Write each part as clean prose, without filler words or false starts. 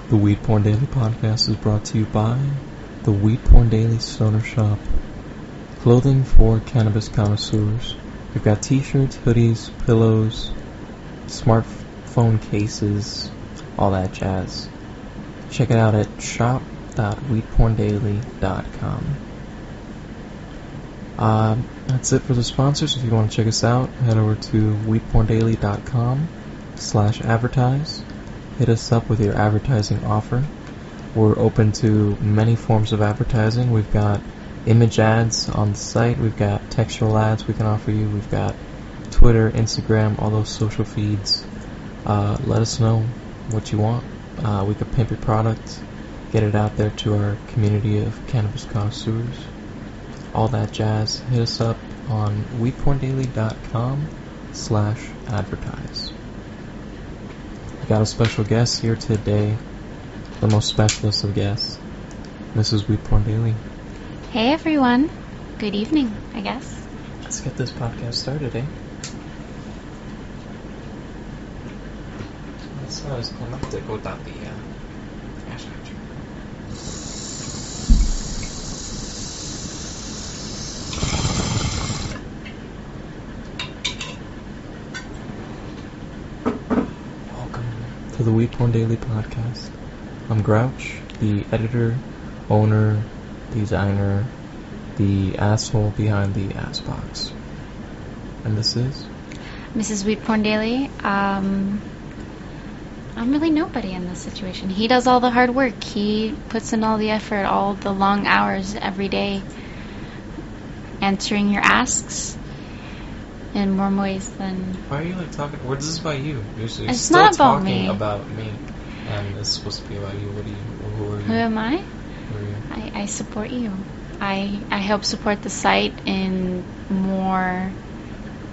The Weed Porn Daily podcast is brought to you by the Weed Porn Daily Stoner Shop. Clothing for cannabis connoisseurs. We've got t-shirts, hoodies, pillows, smartphone cases, all that jazz. Check it out at shop.weedporndaily.com. That's it for the sponsors. If you want to check us out, head over to weedporndaily.com/advertise. Hit us up with your advertising offer. We're open to many forms of advertising. We've got image ads on the site. We've got textual ads we can offer you. We've got Twitter, Instagram, all those social feeds. Let us know what you want. We could pimp your product, get it out there to our community of cannabis connoisseurs. All that jazz. Hit us up on weedporndaily.com/advertise. We got a special guest here today, the most specialist of guests, Mrs. Weed Daily. Hey everyone, good evening, I guess. Let's get this podcast started, eh? Let's connect it without the flash capture. To the WeedPorn Daily podcast. I'm Grouch, the editor, owner, designer, the asshole behind the ass box. And this is Mrs. WeedPornDaily. I'm really nobody in this situation. He does all the hard work. He puts in all the effort, all the long hours every day, answering your asks in more ways than... Why are you talking? What is this about you? You're it's still not about talking me. about me, and it's supposed to be about you. Who are you? Who am I? Who are you? I support you. I help support the site in more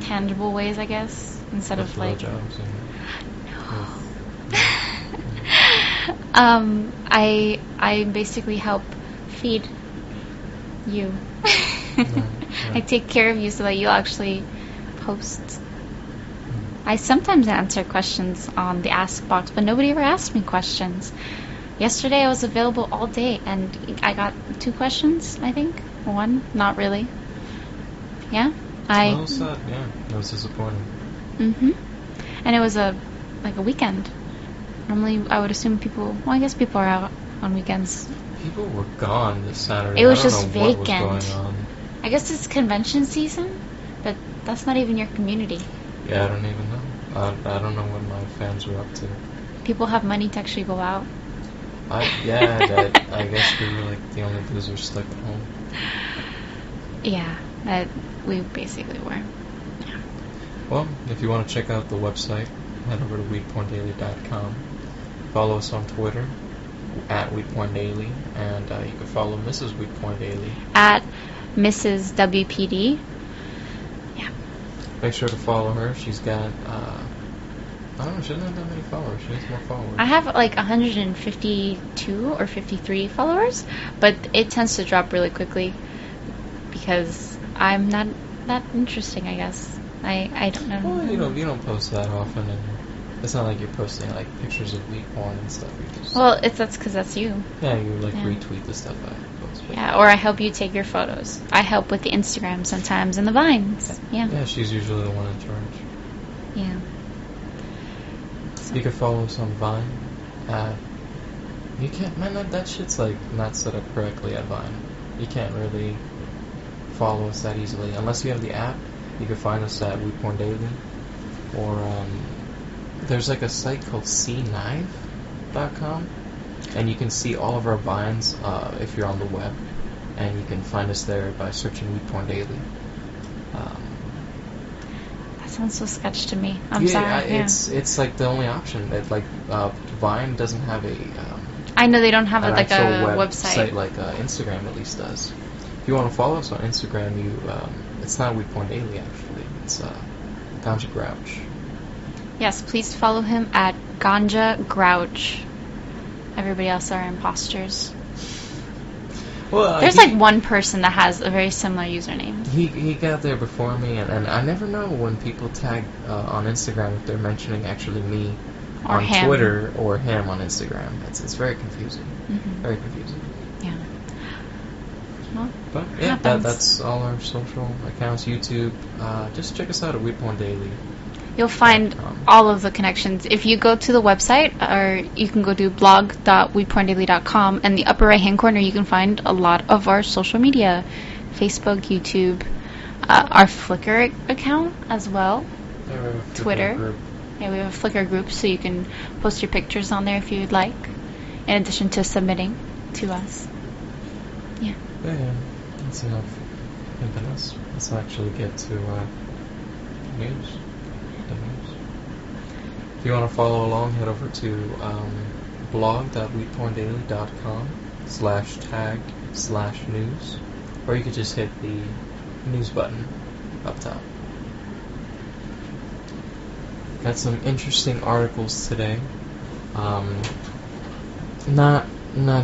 tangible ways, I guess, instead of like... jobs and I basically help feed you. Yeah. I take care of you so that you'll actually post. I sometimes answer questions on the Ask box, but nobody ever asked me questions. Yesterday I was available all day, and I got 2 questions, I think. 1, not really. Yeah? Well, sad, yeah. It was disappointing. And it was a weekend. Normally I would assume people, well, I guess people are out on weekends. People were gone this Saturday. It was I don't just know vacant. What was going on. I guess it's convention season, but that's not even your community. Yeah, I don't even know. I don't know what my fans were up to. People have money to actually go out. I guess we were like the only losers stuck at home. Yeah, that we basically were. Yeah. Well, if you want to check out the website, head over to weedporndaily.com. Follow us on Twitter at WeedPornDaily, and you can follow Mrs. WeedPornDaily At Mrs. WPD. Yeah. Make sure to follow her. She's got, I don't know, she doesn't have that many followers. She needs more followers. I have like 152 or 53 followers, but it tends to drop really quickly because I'm not that interesting, I guess. I don't know. Well, you don't post that often, and it's not like you're posting like pictures of weed porn and stuff. Well, that's because that's you. Yeah, you retweet the stuff I post. Yeah, or I help you take your photos. I help with the Instagram sometimes and the Vines. Yeah. Yeah, she's usually the one in charge. Yeah. You can follow us on Vine. You can't, man. That shit's like not set up correctly at Vine. You can't really follow us that easily unless you have the app. You can find us at WeedPornDaily, or there's like a site called cnive.com, and you can see all of our vines if you're on the web, and you can find us there by searching WeedPornDaily. That sounds so sketch to me. I'm sorry. It's like the only option. Vine doesn't have a. I know they don't have an like a website like Instagram at least does. If you want to follow us on Instagram, it's not WeedPornDaily actually. It's Ganja Grouch. Yes, please follow him at Ganja Grouch. Everybody else are imposters. Well, there's like one person that has a very similar username. He got there before me, and I never know when people tag on Instagram if they're mentioning actually me Or on him. Twitter or him on Instagram. It's very confusing. Mm-hmm. Very confusing. Yeah. Well, But yeah, happens. that's all our social accounts. YouTube. Just check us out at WeedPornDaily. You'll find all of the connections. If you go to the website, or you can go to blog.weedporndaily.com, and the upper right-hand corner, you can find a lot of our social media. Facebook, YouTube, our Flickr account as well. Twitter. Group. Yeah, we have a Flickr group, so you can post your pictures on there if you would like, in addition to submitting to us. Yeah. Yeah. That's enough pimping us. Let's actually get to news. The news. If you want to follow along, head over to blog.weedporndaily.com/tag/news, or you could just hit the news button up top. Got some interesting articles today. Not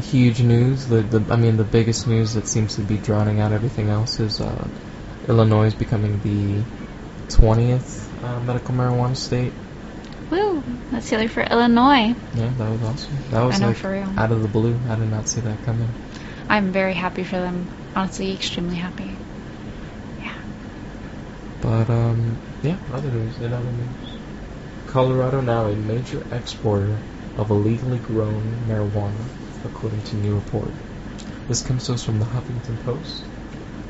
huge news. The biggest news that seems to be drowning out everything else is Illinois is becoming the 20th medical marijuana state. Woo! That's silly for Illinois. Yeah, that was awesome. That was I know, like for real. out of the blue. I did not see that coming. I'm very happy for them. Honestly, extremely happy. Yeah. But yeah, other news. Colorado now a major exporter of illegally grown marijuana, according to new report. This comes to us from the Huffington Post.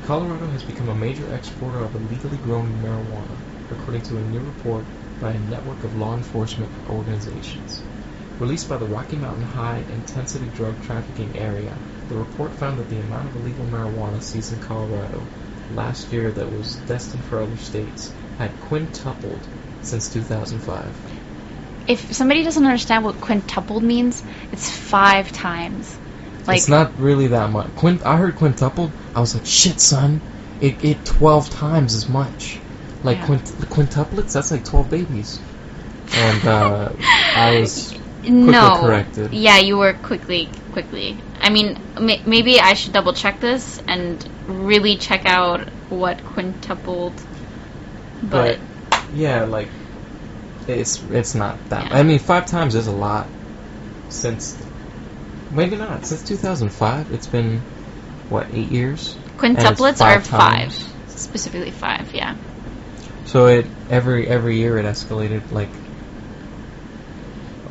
Colorado has become a major exporter of illegally grown marijuana, according to a new report by a network of law enforcement organizations. Released by the Rocky Mountain High Intensity Drug Trafficking Area, the report found that the amount of illegal marijuana seized in Colorado last year that was destined for other states had quintupled since 2005. If somebody doesn't understand what quintupled means, it's 5 times. Like, it's not really that much. I heard quintupled. I was like, shit, son. It 12 times as much. Like, yeah. Quintuplets? That's like 12 babies. And I was quickly no. corrected. Yeah, you were quickly. I mean, maybe I should double check this and really check out what quintupled. But yeah, like it's not that. Yeah. I mean, 5 times is a lot. Since maybe not since 2005. It's been what, 8 years? Quintuplets are 5, times. specifically 5. Yeah. So it every year it escalated like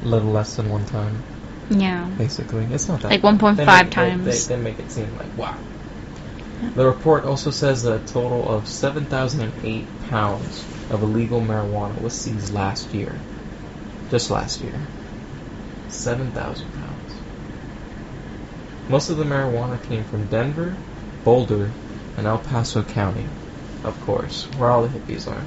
a little less than 1 time. Yeah. Basically, it's not that Like bad. 1.5 times. They make it seem like wow. The report also says that a total of 7,008 pounds of illegal marijuana was seized last year. Just last year. 7,000 pounds. Most of the marijuana came from Denver, Boulder, and El Paso County, of course, where all the hippies are,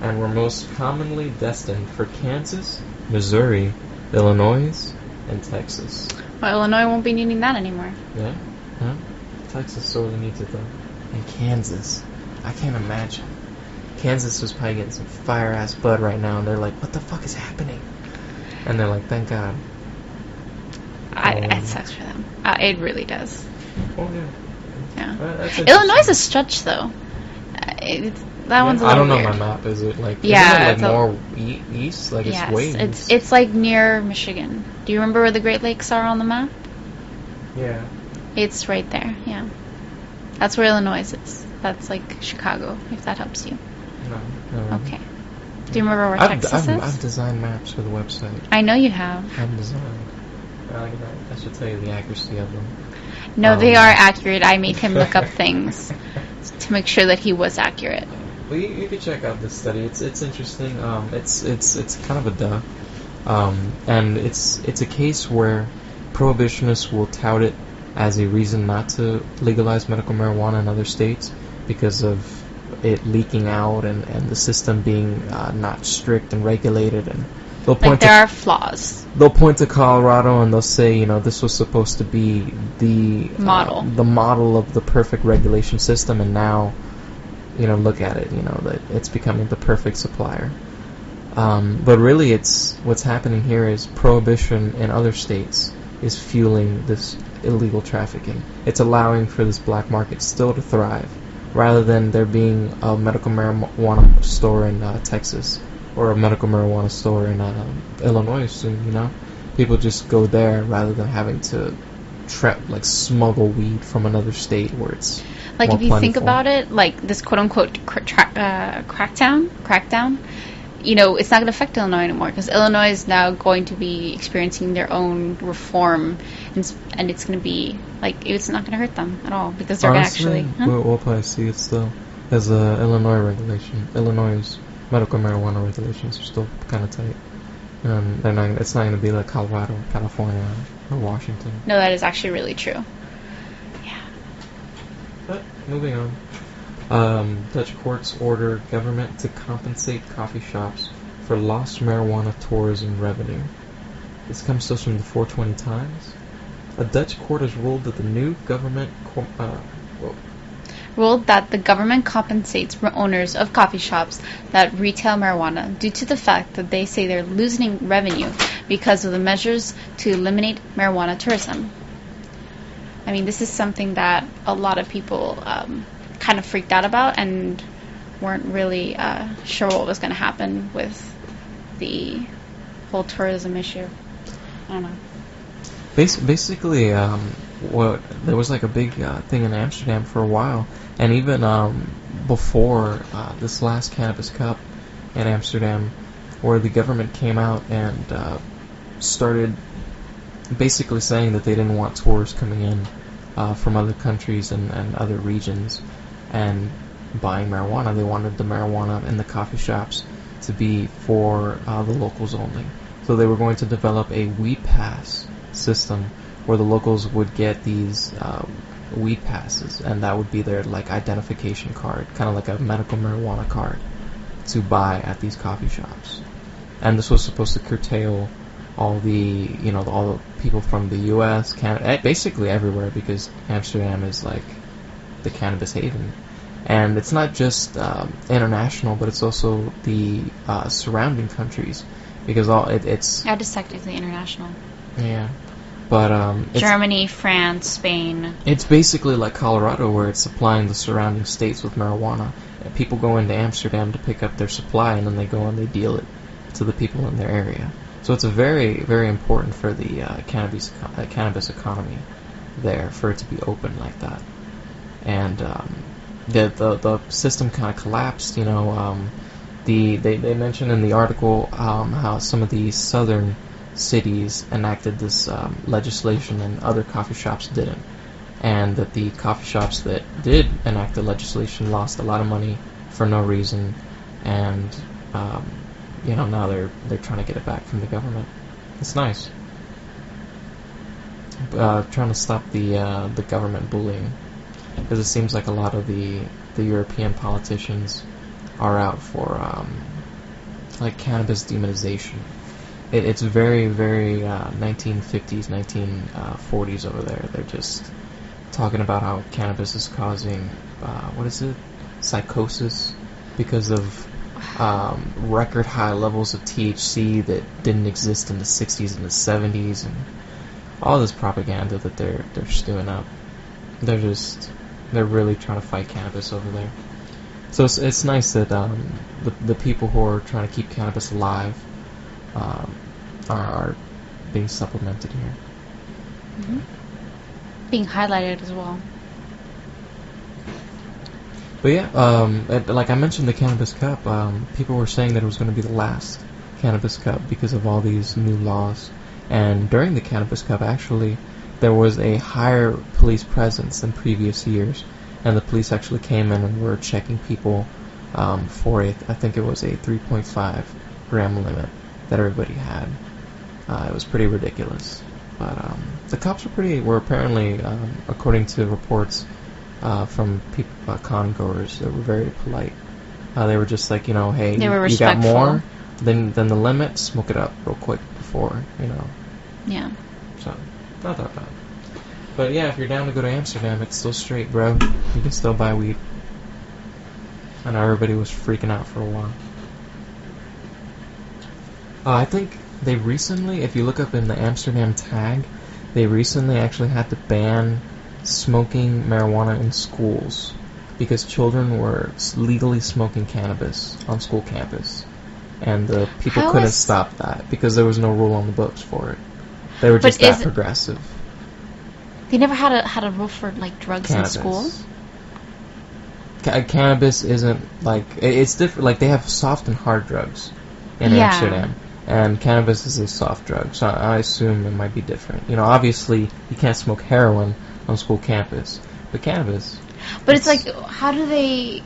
and were most commonly destined for Kansas, Missouri, Illinois, and Texas. Well, Illinois won't be needing that anymore. Yeah? Huh? Texas sorely needs it, though. And Kansas. I can't imagine. Kansas was probably getting some fire-ass bud right now, and they're like, what the fuck is happening? And they're like, thank God. It sucks for them. It really does. Oh, yeah. Yeah. Illinois is a stretch, though. That one's a little I don't know weird. my map. Is it like, yeah, isn't it like more east? Like yes, it's way east. it's like near Michigan. Do you remember where the Great Lakes are on the map? Yeah. It's right there, yeah. That's where Illinois is. That's like Chicago, if that helps you. No. Okay. Do you remember where Texas is? I've designed maps for the website. I know you have. I've designed. I should tell you the accuracy of them. No, they are accurate. I made him look up things to make sure that he was accurate. Well, you can check out this study. It's interesting. It's kind of a duh. And it's a case where prohibitionists will tout it as a reason not to legalize medical marijuana in other states because of it leaking out and the system being not strict and regulated, and they'll point there are flaws. They'll point to Colorado and they'll say, this was supposed to be the model of the perfect regulation system, and now look at it, that it's becoming the perfect supplier. But really, what's happening here is prohibition in other states is fueling this illegal trafficking. It's allowing for this black market still to thrive, rather than there being a medical marijuana store in Texas or a medical marijuana store in Illinois soon. You know, people just go there rather than having to smuggle weed from another state where it's like more if you plentiful. think about it, like this quote unquote crackdown, you know, it's not going to affect Illinois anymore because Illinois is now going to be experiencing their own reform, and it's going to be like it's not going to hurt them at all because they're Honestly, going to actually. we'll probably see it still as a Illinois regulation. Illinois' medical marijuana regulations are still kind of tight. It's not going to be like Colorado, California, or Washington. No, that is actually really true. Yeah. But moving on. Dutch courts order government to compensate coffee shops for lost marijuana tourism revenue. This comes to us from the 420 Times. A Dutch court has ruled that the new government ruled that the government compensates owners of coffee shops that retail marijuana due to the fact that they say they're losing revenue because of the measures to eliminate marijuana tourism. I mean, this is something that a lot of people kind of freaked out about and weren't really sure what was going to happen with the whole tourism issue. I don't know. Basically, there was like a big thing in Amsterdam for a while, and even before this last Cannabis Cup in Amsterdam, where the government came out and started basically saying that they didn't want tourists coming in from other countries and other regions and buying marijuana. They wanted the marijuana in the coffee shops to be for the locals only. So they were going to develop a weed pass system where the locals would get these weed passes, and that would be their like identification card, kind of like a medical marijuana card to buy at these coffee shops. And this was supposed to curtail all the people from the U.S., Canada, basically everywhere, because Amsterdam is like the cannabis haven. And it's not just international, but it's also the surrounding countries, because it's That is technically international. yeah. But Germany, France, Spain. It's basically like Colorado, where it's supplying the surrounding states with marijuana. People go into Amsterdam to pick up their supply, and then they go and they deal it to the people in their area. So it's a very, very important for the cannabis economy there, for it to be open like that. And the system kind of collapsed. You know, they mentioned in the article how some of the southern cities enacted this legislation and other coffee shops didn't, and that the coffee shops that did enact the legislation lost a lot of money for no reason, and now they're trying to get it back from the government. It's nice. Trying to stop the government bullying, because it seems like a lot of the European politicians are out for like cannabis demonization. It's very, very 1950s, 1940s over there. They're just talking about how cannabis is causing, psychosis, because of record high levels of THC that didn't exist in the 60s and the 70s, and all this propaganda that they're stewing up. They're really trying to fight cannabis over there. So it's nice that the people who are trying to keep cannabis alive are being supplemented here. Mm-hmm. Being highlighted as well. But yeah, like I mentioned, the Cannabis Cup, people were saying that it was going to be the last Cannabis Cup because of all these new laws. And during the Cannabis Cup, actually, there was a higher police presence than previous years. And the police actually came in and were checking people for I think it was a 3.5 gram limit that everybody had. It was pretty ridiculous. But the cops were apparently, according to reports from people, con-goers, they were very polite. They were just like, hey, you got more than the limit, smoke it up real quick before, Yeah. So, not that bad. But yeah, if you're down to go to Amsterdam, it's still straight, bro. You can still buy weed. I know everybody was freaking out for a while. I think they recently, if you look up in the Amsterdam tag, they recently actually had to ban smoking marijuana in schools because children were legally smoking cannabis on school campus. and the people How couldn't is- stop that because there was no rule on the books for it. They were just But that is- progressive. They never had a rule for like drugs in school. Cannabis isn't like it's different. Like they have soft and hard drugs in Yeah. Amsterdam, and cannabis is a soft drug. So I assume it might be different. You know, obviously you can't smoke heroin on school campus, but cannabis. But it's like, how do they?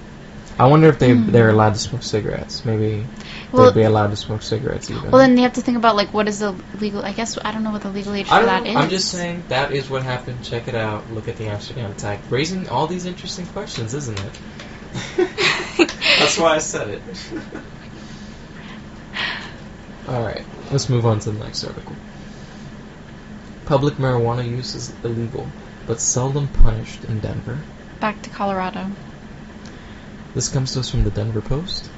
I wonder if they're allowed to smoke cigarettes. Maybe Well- they'd be allowed to smoke cigarettes even. Well, then you have to think about like what is the legal. I guess I don't know what the legal age for that is. I'm just saying that is what happened. Check it out. Look at the Amsterdam attack. Raising all these interesting questions, isn't it? That's why I said it. Alright, let's move on to the next article. Public marijuana use is illegal, but seldom punished in Denver. Back to Colorado. This comes to us from the Denver Post.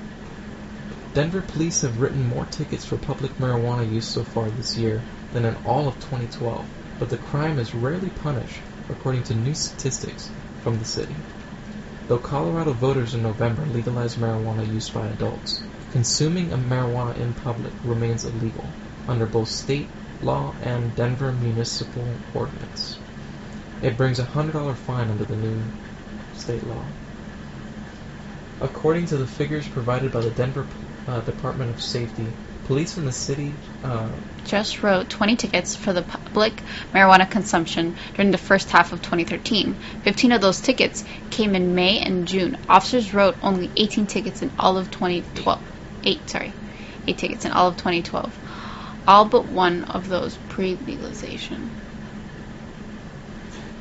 Denver police have written more tickets for public marijuana use so far this year than in all of 2012, but the crime is rarely punished, according to new statistics from the city. Though Colorado voters in November legalized marijuana use by adults, consuming a marijuana in public remains illegal under both state law and Denver municipal ordinance. It brings a $100 fine under the new state law. According to the figures provided by the Denver Department of Safety, police in the city Just wrote 20 tickets for the public marijuana consumption during the first half of 2013. 15 of those tickets came in May and June. Officers wrote only 18 tickets in all of 2012. 8 tickets in all of 2012. All but one of those pre-legalization.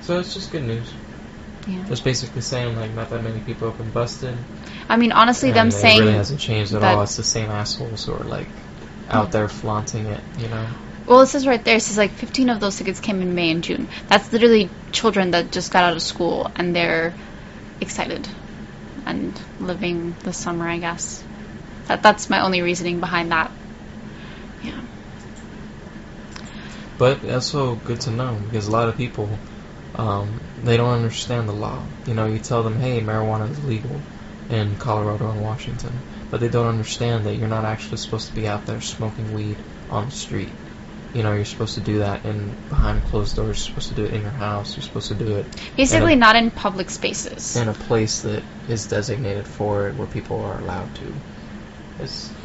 So it's just good news. Yeah. It's basically saying like not that many people have been busted. I mean, honestly, And them it saying really hasn't changed at that- all. It's the same assholes who are like out there flaunting it, you know. Well, it says right there, it says like 15 of those tickets came in May and June. That's literally children that just got out of school and they're excited and living the summer, I guess. That's my only reasoning behind that. Yeah. But also good to know because a lot of people they don't understand the law. You know, you tell them, hey, marijuana is legal in Colorado and Washington, but they don't understand that you're not actually supposed to be out there smoking weed on the street. You know, you're supposed to do that behind closed doors. You're supposed to do it in your house. You're supposed to do it Basically, not in public spaces. in a place that is designated for it, where people are allowed to.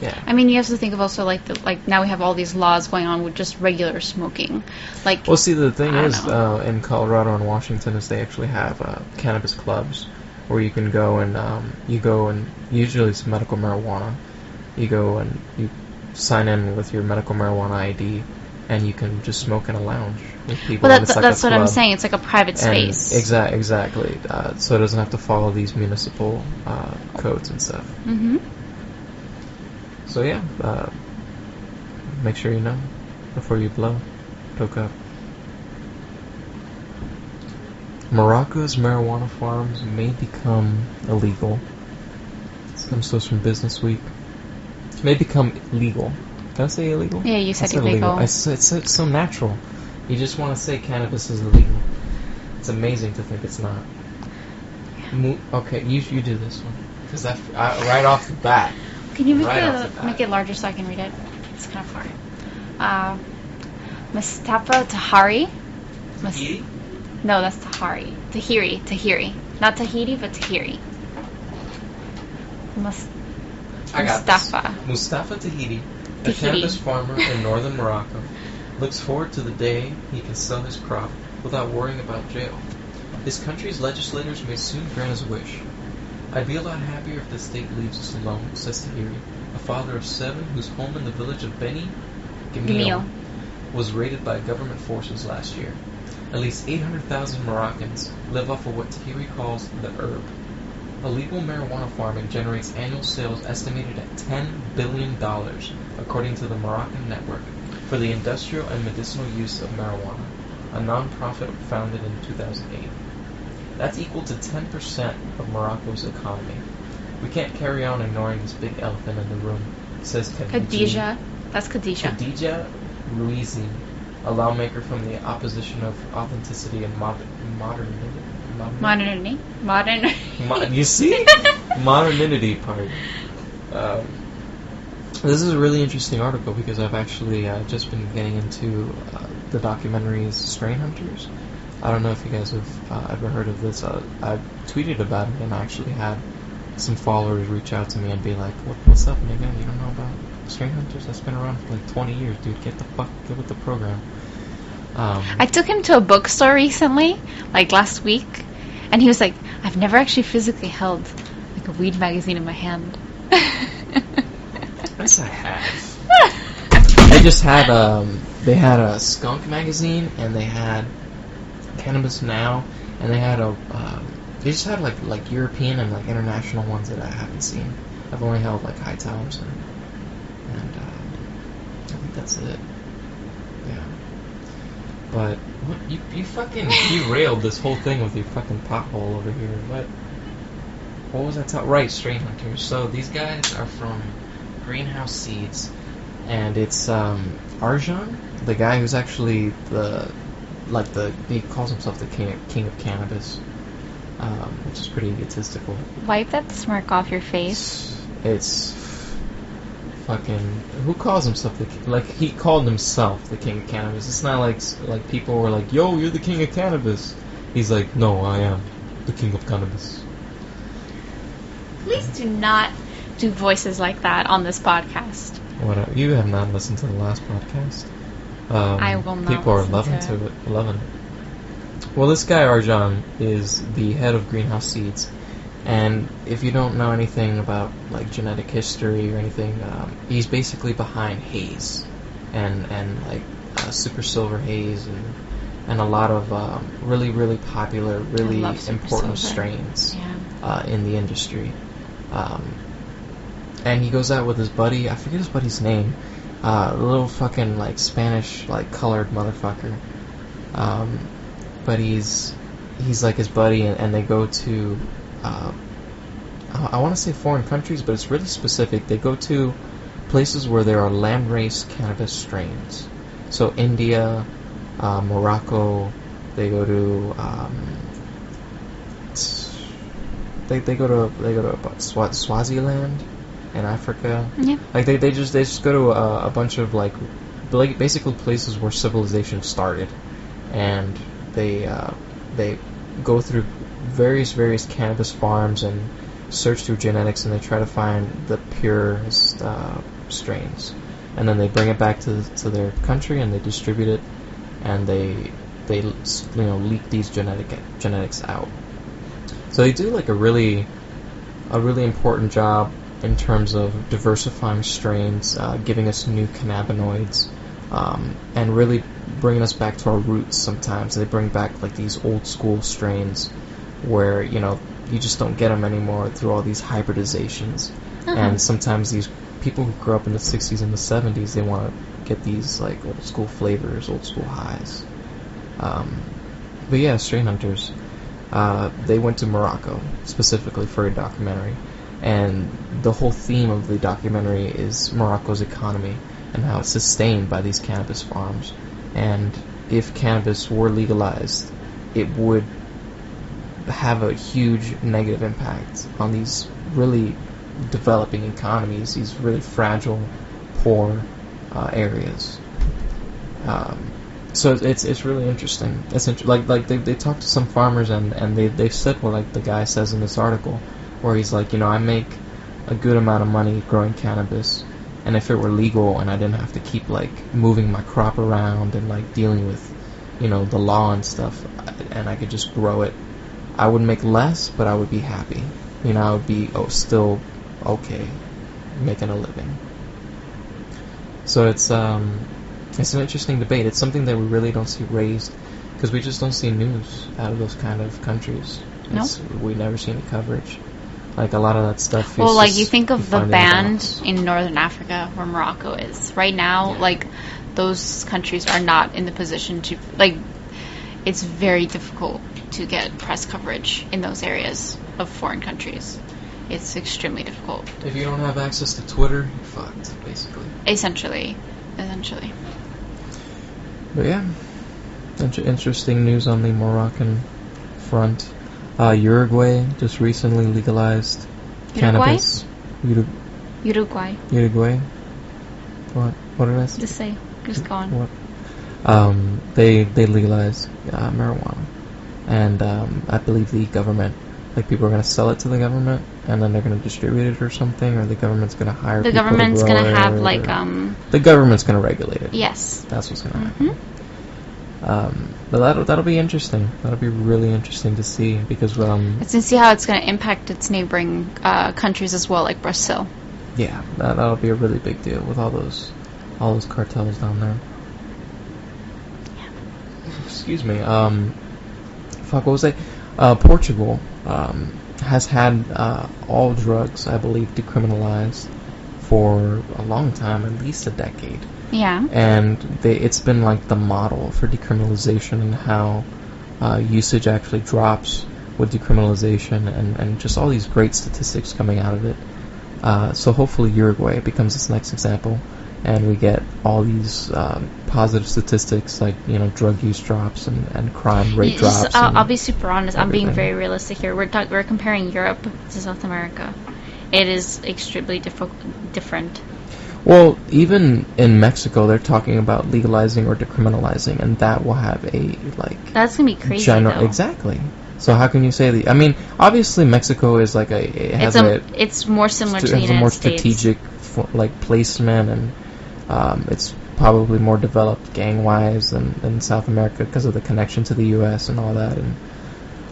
Yeah. I mean, you have to think of also like now we have all these laws going on with just regular smoking. Like, Well, see, the thing I don't is, know. in Colorado and Washington, is they actually have cannabis clubs where you can go and usually it's medical marijuana. You go and you sign in with your medical marijuana ID, and you can just smoke in a lounge with people. well, and it's like that's a what I'm club. saying. It's like a private And space. exactly. So it doesn't have to follow these municipal codes and stuff. Mm-hmm. So yeah, make sure you know before you blow. Hook up. Morocco's marijuana farms may become illegal. This comes to us from Business Week. May become legal. Did I say illegal? Yeah, you I said said illegal. It's so natural. You just want to say cannabis is illegal. It's amazing to think it's not. Okay, you do this one because that right off the bat. Can you Right off the bat. make it larger so I can read it? It's kind of far. Mustafa Tahari. Tahiti? No, that's Tahari. Tahiri. Not Tahiti, but Tahiri. I got Mustafa. this. Mustafa Tahiti, a Tahiti. cannabis farmer in northern Morocco, looks forward to the day he can sell his crop without worrying about jail. His country's legislators may soon grant his wish. I'd be a lot happier if the state leaves us alone, says Tahiri, a father of 7 whose home in the village of Beni Gemil was raided by government forces last year. At least 800,000 Moroccans live off of what Tahiri calls the herb. Illegal marijuana farming generates annual sales estimated at $10 billion, according to the Moroccan Network for the Industrial and Medicinal Use of Marijuana, a non-profit founded in 2008. That's equal to 10% of Morocco's economy. We can't carry on ignoring this big elephant in the room, says Khadija. That's Khadija. Khadija Ruizi, a lawmaker from the opposition of authenticity and modernity. You see? Modernity part. This is a really interesting article because I've actually just been getting into the documentaries Strain Hunters. I don't know if you guys have ever heard of this. I tweeted about it, and I actually had some followers reach out to me and be like, "What's up, nigga? You don't know about Strain Hunters? That's been around for like 20 years, dude. Get with the program." I took him to a bookstore recently, like last week, and he was like, "I've never actually physically held like a weed magazine in my hand." Yes, I have. They just had they had a skunk magazine, and they had Cannabis Now, and they had they just had like European and like international ones that I haven't seen. I've only held like High Times and I think that's it. Yeah. But what, you fucking derailed this whole thing with your fucking pothole over here. What was that? Right, Strain Hunters. So these guys are from Greenhouse Seeds, and it's Arjan, the guy who's actually he calls himself the king of cannabis, which is pretty egotistical. Wipe that smirk off your face. It's fucking, who calls himself the king? Like, he called himself the king of cannabis. It's not like people were like, "Yo, you're the king of cannabis." He's like, "No, I am the king of cannabis." Please do not do voices like that on this podcast. What? You have not listened to the last podcast. I will not. People are loving it. Loving it. Well, this guy Arjan is the head of Greenhouse Seeds, and if you don't know anything about like genetic history or anything, he's basically behind haze, and like Super Silver Haze, and a lot of really popular, really important strains in the industry. And he goes out with his buddy. I forget his buddy's name. A little fucking like Spanish like colored motherfucker. But he's like his buddy, and they go to I want to say foreign countries, but it's really specific. They go to places where there are land-race cannabis strains. So India, Morocco. They go to they go to Swaziland in Africa. Yeah. Like they just go to a bunch of like basically places where civilization started, and they go through various cannabis farms and search through genetics, and they try to find the purest strains, and then they bring it back to their country and they distribute it, and they leak these genetics out. So they do like a really important job in terms of diversifying strains, giving us new cannabinoids, and really bringing us back to our roots. Sometimes they bring back like these old school strains where you just don't get them anymore through all these hybridizations. And sometimes these people who grew up in the 60s and the 70s, they want to get these like old school flavors, old school highs. But yeah, Strain Hunters, they went to Morocco specifically for a documentary, and the whole theme of the documentary is Morocco's economy and how it's sustained by these cannabis farms. And if cannabis were legalized, it would have a huge negative impact on these really developing economies, these really fragile, poor areas. So it's really interesting. It's like they talk to some farmers, and they said what like the guy says in this article, where he's like, I make a good amount of money growing cannabis, and if it were legal and I didn't have to keep like moving my crop around and like dealing with the law and stuff, and I could just grow it, I would make less, but I would be happy. I would be still okay making a living. So it's an interesting debate. It's something that we really don't see raised, because we just don't see news out of those kind of countries. No. We never see any coverage. Like a lot of that stuff. Well, like you think of the band in Northern Africa where Morocco is right now. Like those countries are not in the position to like. It's very difficult to get press coverage in those areas of foreign countries. It's extremely difficult. If you don't have access to Twitter, you're fucked, basically. Essentially. But yeah, interesting news on the Moroccan front. Uruguay just recently legalized cannabis. Uruguay. What did I say? Just say. Just go on. What? They legalized marijuana, and I believe the government, like people are going to sell it to the government, and then they're going to distribute it or something, or the government's going to hire. The people government's to grow going to have it, like The government's going to regulate it. Yes. That's what's going to happen. But that'll be interesting. That'll be really interesting to see because It's to see how it's going to impact its neighboring countries as well, like Brazil. Yeah, that'll be a really big deal with all those cartels down there. Excuse me. What was it? Portugal has had all drugs, I believe, decriminalized for a long time, at least a decade. Yeah. And it's been like the model for decriminalization and how usage actually drops with decriminalization and just all these great statistics coming out of it. So hopefully Uruguay becomes this next example, and we get all these positive statistics like, drug use drops and crime rate drops. I'll be super honest. Everything. I'm being very realistic here. We're comparing Europe to South America. It is extremely different. Well, even in Mexico, they're talking about legalizing or decriminalizing, and that will have a That's gonna be crazy. Though. Exactly. So how can you say I mean, obviously Mexico is like it's more similar to the United States. It's a more strategic placement, and it's probably more developed gang-wise than South America because of the connection to the U.S. and all that. And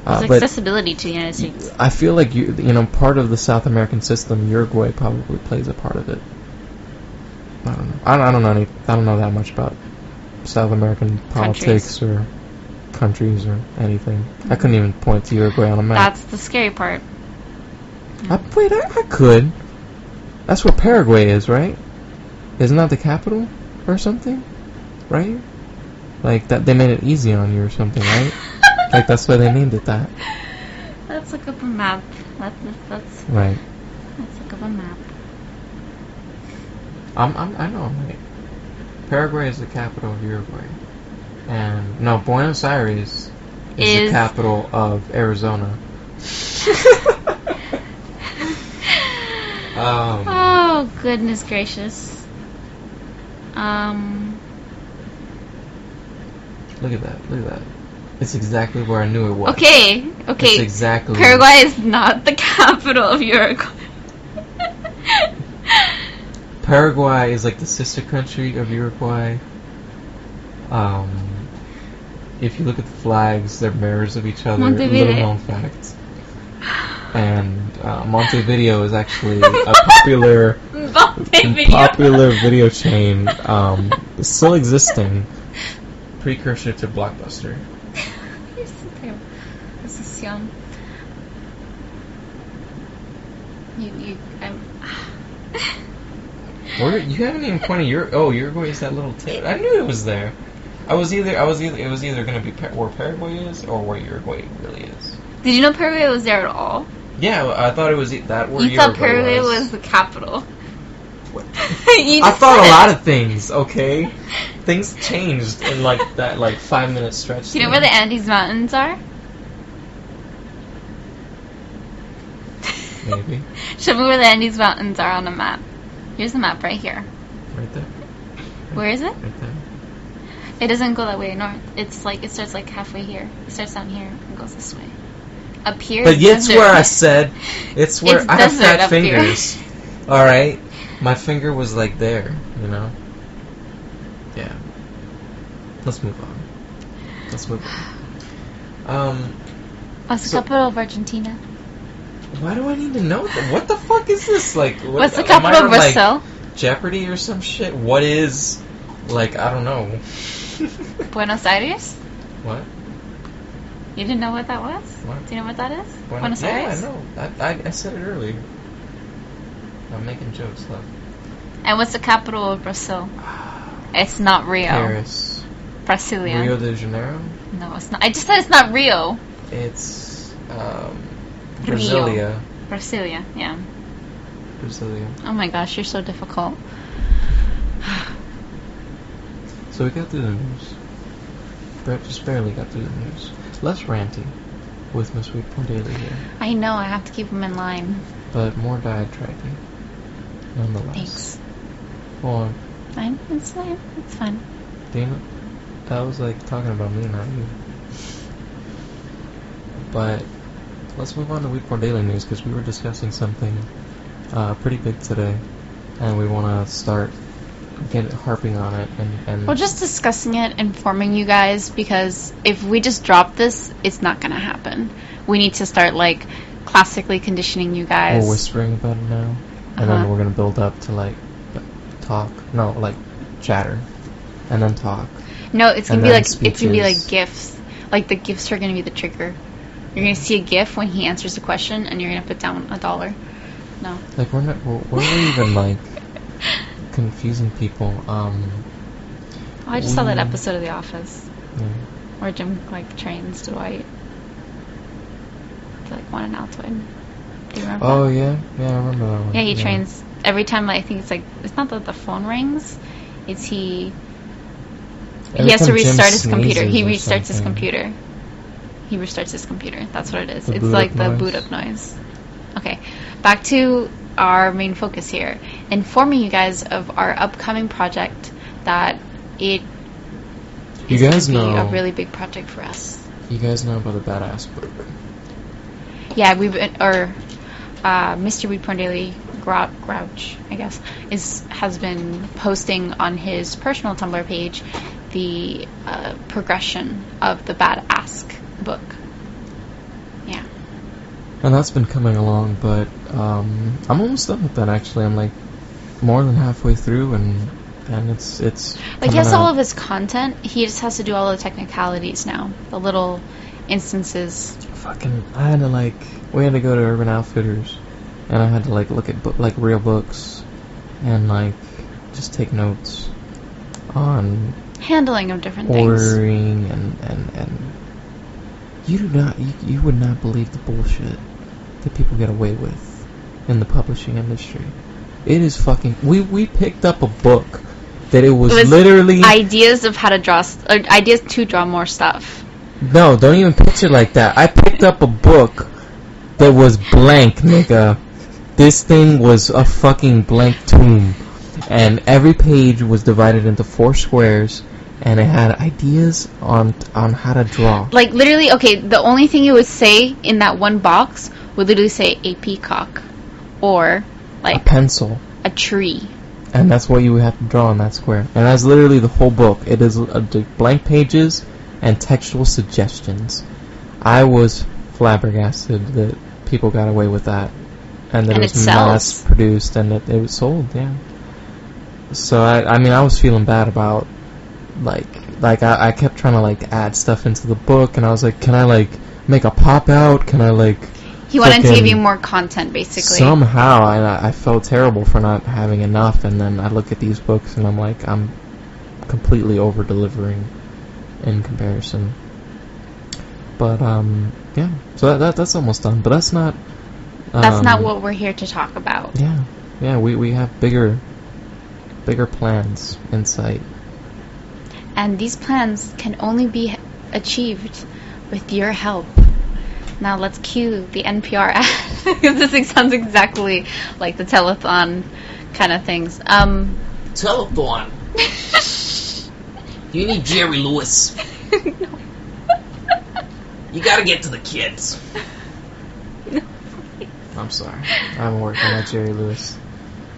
it's accessibility to the United States. I feel like part of the South American system, Uruguay probably plays a part of it. I don't know. I don't know that much about South American politics or countries or anything. I couldn't even point to Uruguay on a map. That's the scary part. I could. That's where Paraguay is, right? Isn't that the capital or something? Right? Like that, they made it easy on you or something, right? Like that's why they named it that. Let's look up a map. That's right. Let's look up a map. I know, right? Paraguay is the capital of Uruguay. And no, Buenos Aires is the capital of Arizona. Oh goodness gracious. Look at that. It's exactly where I knew it was. Okay. It's exactly. Paraguay is not the capital of Uruguay. Paraguay is like the sister country of Uruguay. If you look at the flags, they're mirrors of each other. Montevideo. Little known facts. And Montevideo is actually a popular video chain, still existing, precursor to Blockbuster. You haven't even pointed Uruguay is that little tip. I knew it was there. It was either going to be where Paraguay is or where Uruguay really is. Did you know Paraguay was there at all? Yeah, I thought it was that where you thought Paraguay was the capital. What? I thought a lot of things. Okay, things changed in that 5-minute stretch. Do you know where the Andes Mountains are? Maybe. Show me where the Andes Mountains are on a map. Here's the map right here. Right there. Where is it? Right there. It doesn't go that way north. It's it starts halfway here. It starts down here and goes this way. Up here. But it's where I said. It's where I have fat fingers. All right, my finger was there. Yeah. Let's move on. What's the capital of Argentina? Why do I need to know that? What the fuck is this? What's the capital of Brazil? Jeopardy or some shit? What is, I don't know. Buenos Aires? What? You didn't know what that was? What? Do you know what that is? Buenos Aires? Yeah, I know. I said it earlier. I'm making jokes, love. And what's the capital of Brazil? It's not Rio. Paris. Brasilia. Rio de Janeiro? No, it's not. I just said it's not Rio. It's, Brasilia. Brasilia, yeah. Brasilia. Oh my gosh, you're so difficult. So we got through the news. Just barely got through the news. Less ranty with Miss WeedPornDaily here. I know, I have to keep them in line. But more diatribing, nonetheless. Thanks. Well, Fine. It's fine. It's fine. Damn it. That was like talking about me, not you. But let's move on to WeedPornDaily news, because we were discussing something pretty big today, and we want to start harping on it. And Well, just discussing it, informing you guys, because if we just drop this, it's not going to happen. We need to start, like, classically conditioning you guys. we're whispering about it now, and then we're going to build up to, like, talk. No, like, chatter. And then talk. No, it's going to be like, it's going to be like speeches. GIFs. Like, the GIFs are going to be the trigger. You're going to see a GIF when he answers a question, and you're going to put down $1. No. Like, we're even, like, confusing people. I just saw that episode of The Office Yeah. where Jim, like, trains Dwight to, like, want an Altoid. Do you remember Oh, that? yeah? Yeah, I remember that one. Yeah, he trains every time. Like, I think it's like, it's not that the phone rings, it's he has to time Jim restart his computer. He sneezes or restarts his something. computer. He restarts his computer. That's what it is. The It's boot like up the noise. boot up noise. Okay, back to our main focus here. Informing you guys of our upcoming project, that it You is guys going to be know. a really big project for us. You guys know about the Badass book. Yeah, Mr. WeedPornDaily, Grouch, I guess, has been posting on his personal Tumblr page the progression of the Badass book. Yeah. And that's been coming along, but I'm almost done with that, actually. I'm, like, more than halfway through, and it's Like, he has coming all out. of his content. He just has to do all the technicalities now. The little instances. I had to, like, we had to go to Urban Outfitters, and I had to, like, look at like real books, and, like, just take notes on Handling of different things. ordering and you would not believe the bullshit that people get away with in the publishing industry. It is fucking. We picked up a book that it was literally ideas of how to draw, ideas to draw more stuff. No, don't even picture like that. I picked up a book that was blank, nigga. This thing was a fucking blank tomb, and every page was divided into 4 squares, and it had ideas on how to draw. Like, literally, okay, the only thing it would say in that one box would literally say a peacock, or, like, A pencil. a tree. And that's what you would have to draw on that square. And that's literally the whole book. It is blank pages and textual suggestions. I was flabbergasted that people got away with that. And that And it it was sells. mass produced and that it was sold, yeah. So, I mean, I was feeling bad about, I kept trying to, like, add stuff into the book, and I was like, can I, like, make a pop-out? Can I, like... He wanted to give fucking- you more content, basically. Somehow, I felt terrible for not having enough, and then I look at these books, and I'm like, I'm completely over-delivering in comparison. But, yeah. So that's almost done. But that's not... That's not what we're here to talk about. Yeah. Yeah, we have bigger plans in sight. And these plans can only be achieved with your help. Now let's cue the NPR ad. Because this thing sounds exactly like the telethon kind of things. Telethon. You need Jerry Lewis. You gotta get to the kids. I'm sorry. I haven't worked on that Jerry Lewis.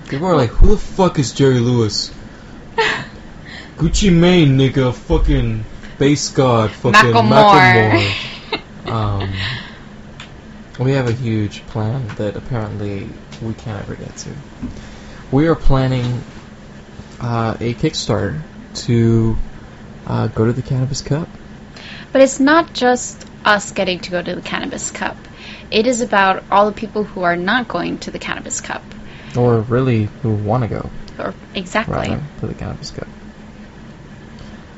People are like, who the fuck is Jerry Lewis? Gucci Mane, nigga. Fucking bass god. Fucking Macklemore. We have a huge plan that apparently we can't ever get to. We are planning a Kickstarter to go to the Cannabis Cup. But it's not just us getting to go to the Cannabis Cup. It is about all the people who are not going to the Cannabis Cup. Or really, who want to go. Or exactly. Rather, to the Cannabis Cup.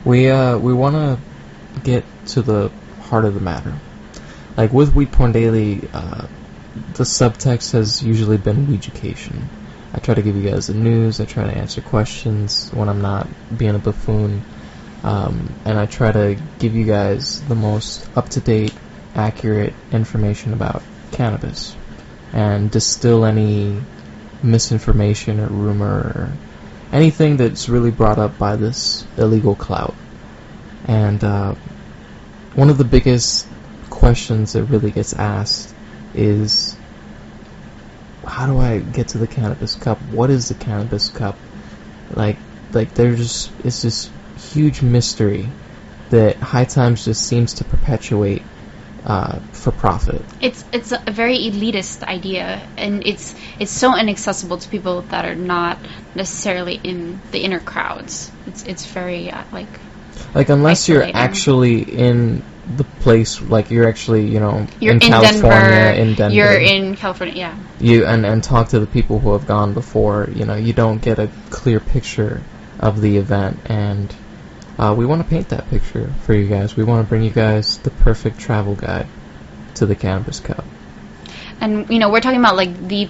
We want to get to the heart of the matter. Like, with WeedPornDaily, the subtext has usually been weeducation. I try to give you guys the news, I try to answer questions when I'm not being a buffoon, and I try to give you guys the most up-to-date, accurate information about cannabis, and distill any misinformation or rumor or anything that's really brought up by this illegal clout. And one of the biggest questions that really gets asked is, how do I get to the Cannabis Cup? What is the Cannabis Cup? Like it's this huge mystery that High Times just seems to perpetuate for profit. It's a very elitist idea, and it's so inaccessible to people that are not necessarily in the inner crowds. It's very like unless isolating. You're actually in the place, like you're actually you're in California, in Denver. You're in California, yeah. You and talk to the people who have gone before. You don't get a clear picture of the event, and we want to paint that picture for you guys. We want to bring you guys the perfect travel guide to the Cannabis Cup. And we're talking about like the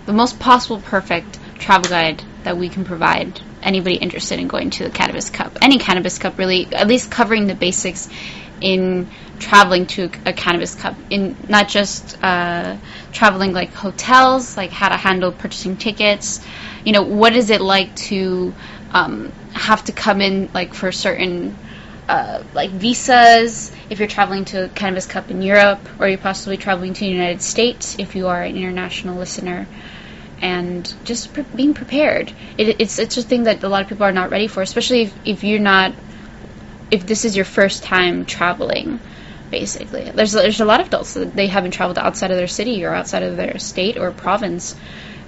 most possible perfect travel guide that we can provide anybody interested in going to the Cannabis Cup. Any Cannabis Cup, really, at least covering the basics in traveling to a Cannabis Cup, in not just traveling like hotels, like how to handle purchasing tickets. What is it like to have to come in like for certain like visas if you're traveling to a Cannabis Cup in Europe, or you're possibly traveling to the United States if you are an international listener. And just being prepared. It's a thing that a lot of people are not ready for, especially if this is your first time traveling. Basically, there's a lot of adults that they haven't traveled outside of their city or outside of their state or province.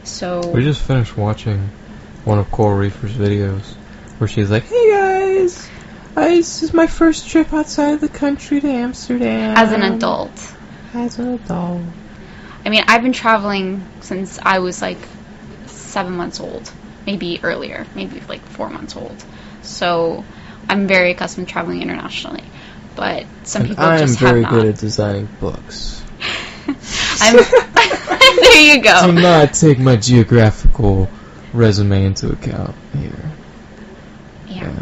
So we just finished watching one of Coral Reefer's videos where she's like, "Hey guys, this is my first trip outside of the country to Amsterdam as an adult." I mean, I've been traveling since I was like 7 months old, maybe earlier, maybe like 4 months old. So I'm very accustomed to traveling internationally. But some people just have not. I'm very good at designing books. There you go. Do not take my geographical resume into account here. Yeah.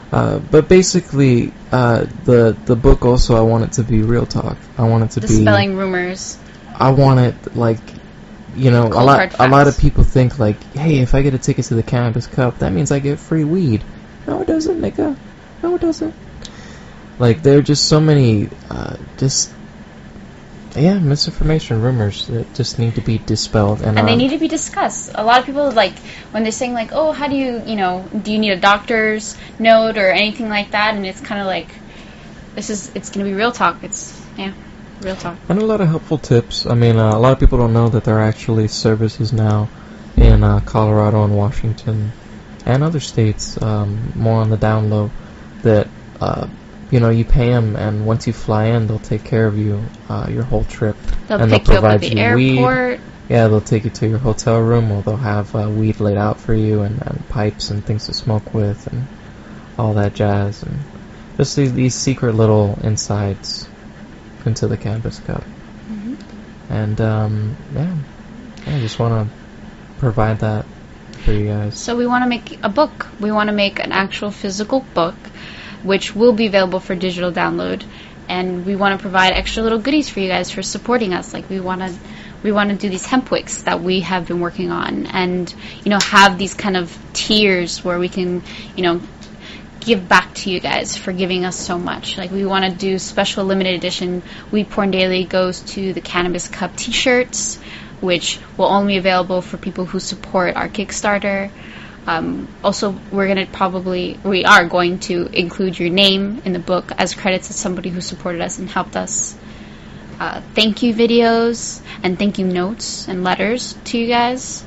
But basically, the book also, I want it to be real talk. I want it to be dispelling rumors. I want it like, a lot of people think like, hey, if I get a ticket to the Cannabis Cup, that means I get free weed. No, it doesn't, nigga. No, it doesn't. Like, there are just so many, misinformation, rumors that just need to be dispelled. And they need to be discussed. A lot of people, like, when they're saying, like, oh, how do you, do you need a doctor's note or anything like that? And it's kind of like, it's going to be real talk. Real talk. And a lot of helpful tips. I mean, a lot of people don't know that there are actually services now in Colorado and Washington and other states, more on the down low, that, you pay them, and once you fly in, they'll take care of you your whole trip. They'll pick you up at the airport. Weed. Yeah, they'll take you to your hotel room, or they'll have weed laid out for you, and pipes and things to smoke with, and all that jazz. And just these secret little insides into the Cannabis Cup. Mm-hmm. And I just want to provide that for you guys. So we want to make a book. We want to make an actual physical book, which will be available for digital download, and we want to provide extra little goodies for you guys for supporting us. Like, we want to do these hemp wicks that we have been working on, and have these kind of tiers where we can give back to you guys for giving us so much. Like, we want to do special limited edition WeedPornDaily goes to the Cannabis Cup t-shirts, which will only be available for people who support our Kickstarter. Also, we are going to include your name in the book as credits as somebody who supported us and helped us. Thank you videos and thank you notes and letters to you guys.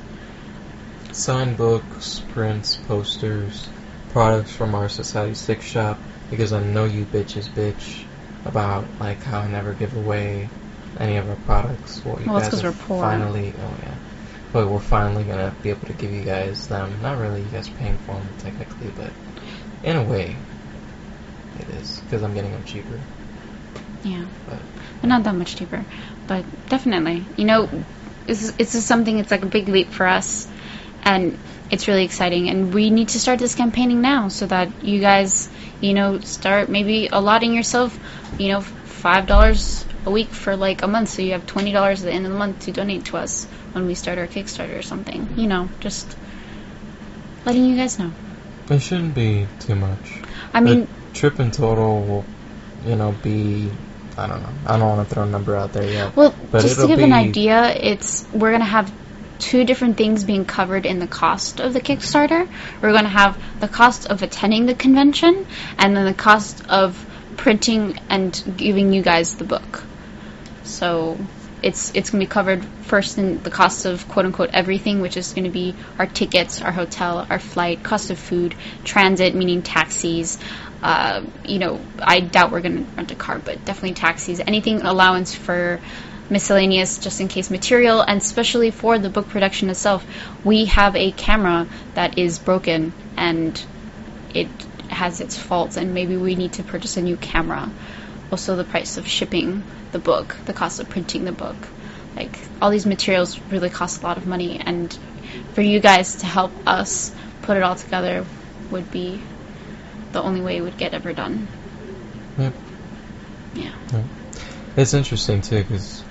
Signed books, prints, posters, products from our Society 6 shop, because I know you bitches bitch about like how I never give away any of our products. Well, that's because we're poor. But we're finally gonna be able to give you guys them. Not really, you guys are paying for them technically, but in a way, it is, because I'm getting them cheaper. Yeah, but not that much cheaper, but definitely. It's just something. It's like a big leap for us, and it's really exciting. And we need to start this campaigning now, so that you guys, start maybe allotting yourself, $5 a week for like a month, so you have $20 at the end of the month to donate to us when we start our Kickstarter or something. Just letting you guys know. It shouldn't be too much. I mean, the trip in total will, be, I don't know. I don't want to throw a number out there yet. Well, but just to give an idea, we're going to have 2 different things being covered in the cost of the Kickstarter. We're going to have the cost of attending the convention, and then the cost of printing and giving you guys the book. So it's going to be covered first in the cost of quote-unquote everything, which is going to be our tickets, our hotel, our flight, cost of food, transit, meaning taxis. I doubt we're going to rent a car, but definitely taxis. Anything allowance for miscellaneous just in case material, and especially for the book production itself. We have a camera that is broken and it has its faults, and maybe we need to purchase a new camera. Also the price of shipping the book, the cost of printing the book. Like, all these materials really cost a lot of money, and for you guys to help us put it all together would be the only way it would get ever done. Yep. Yeah. Yep. It's interesting too, because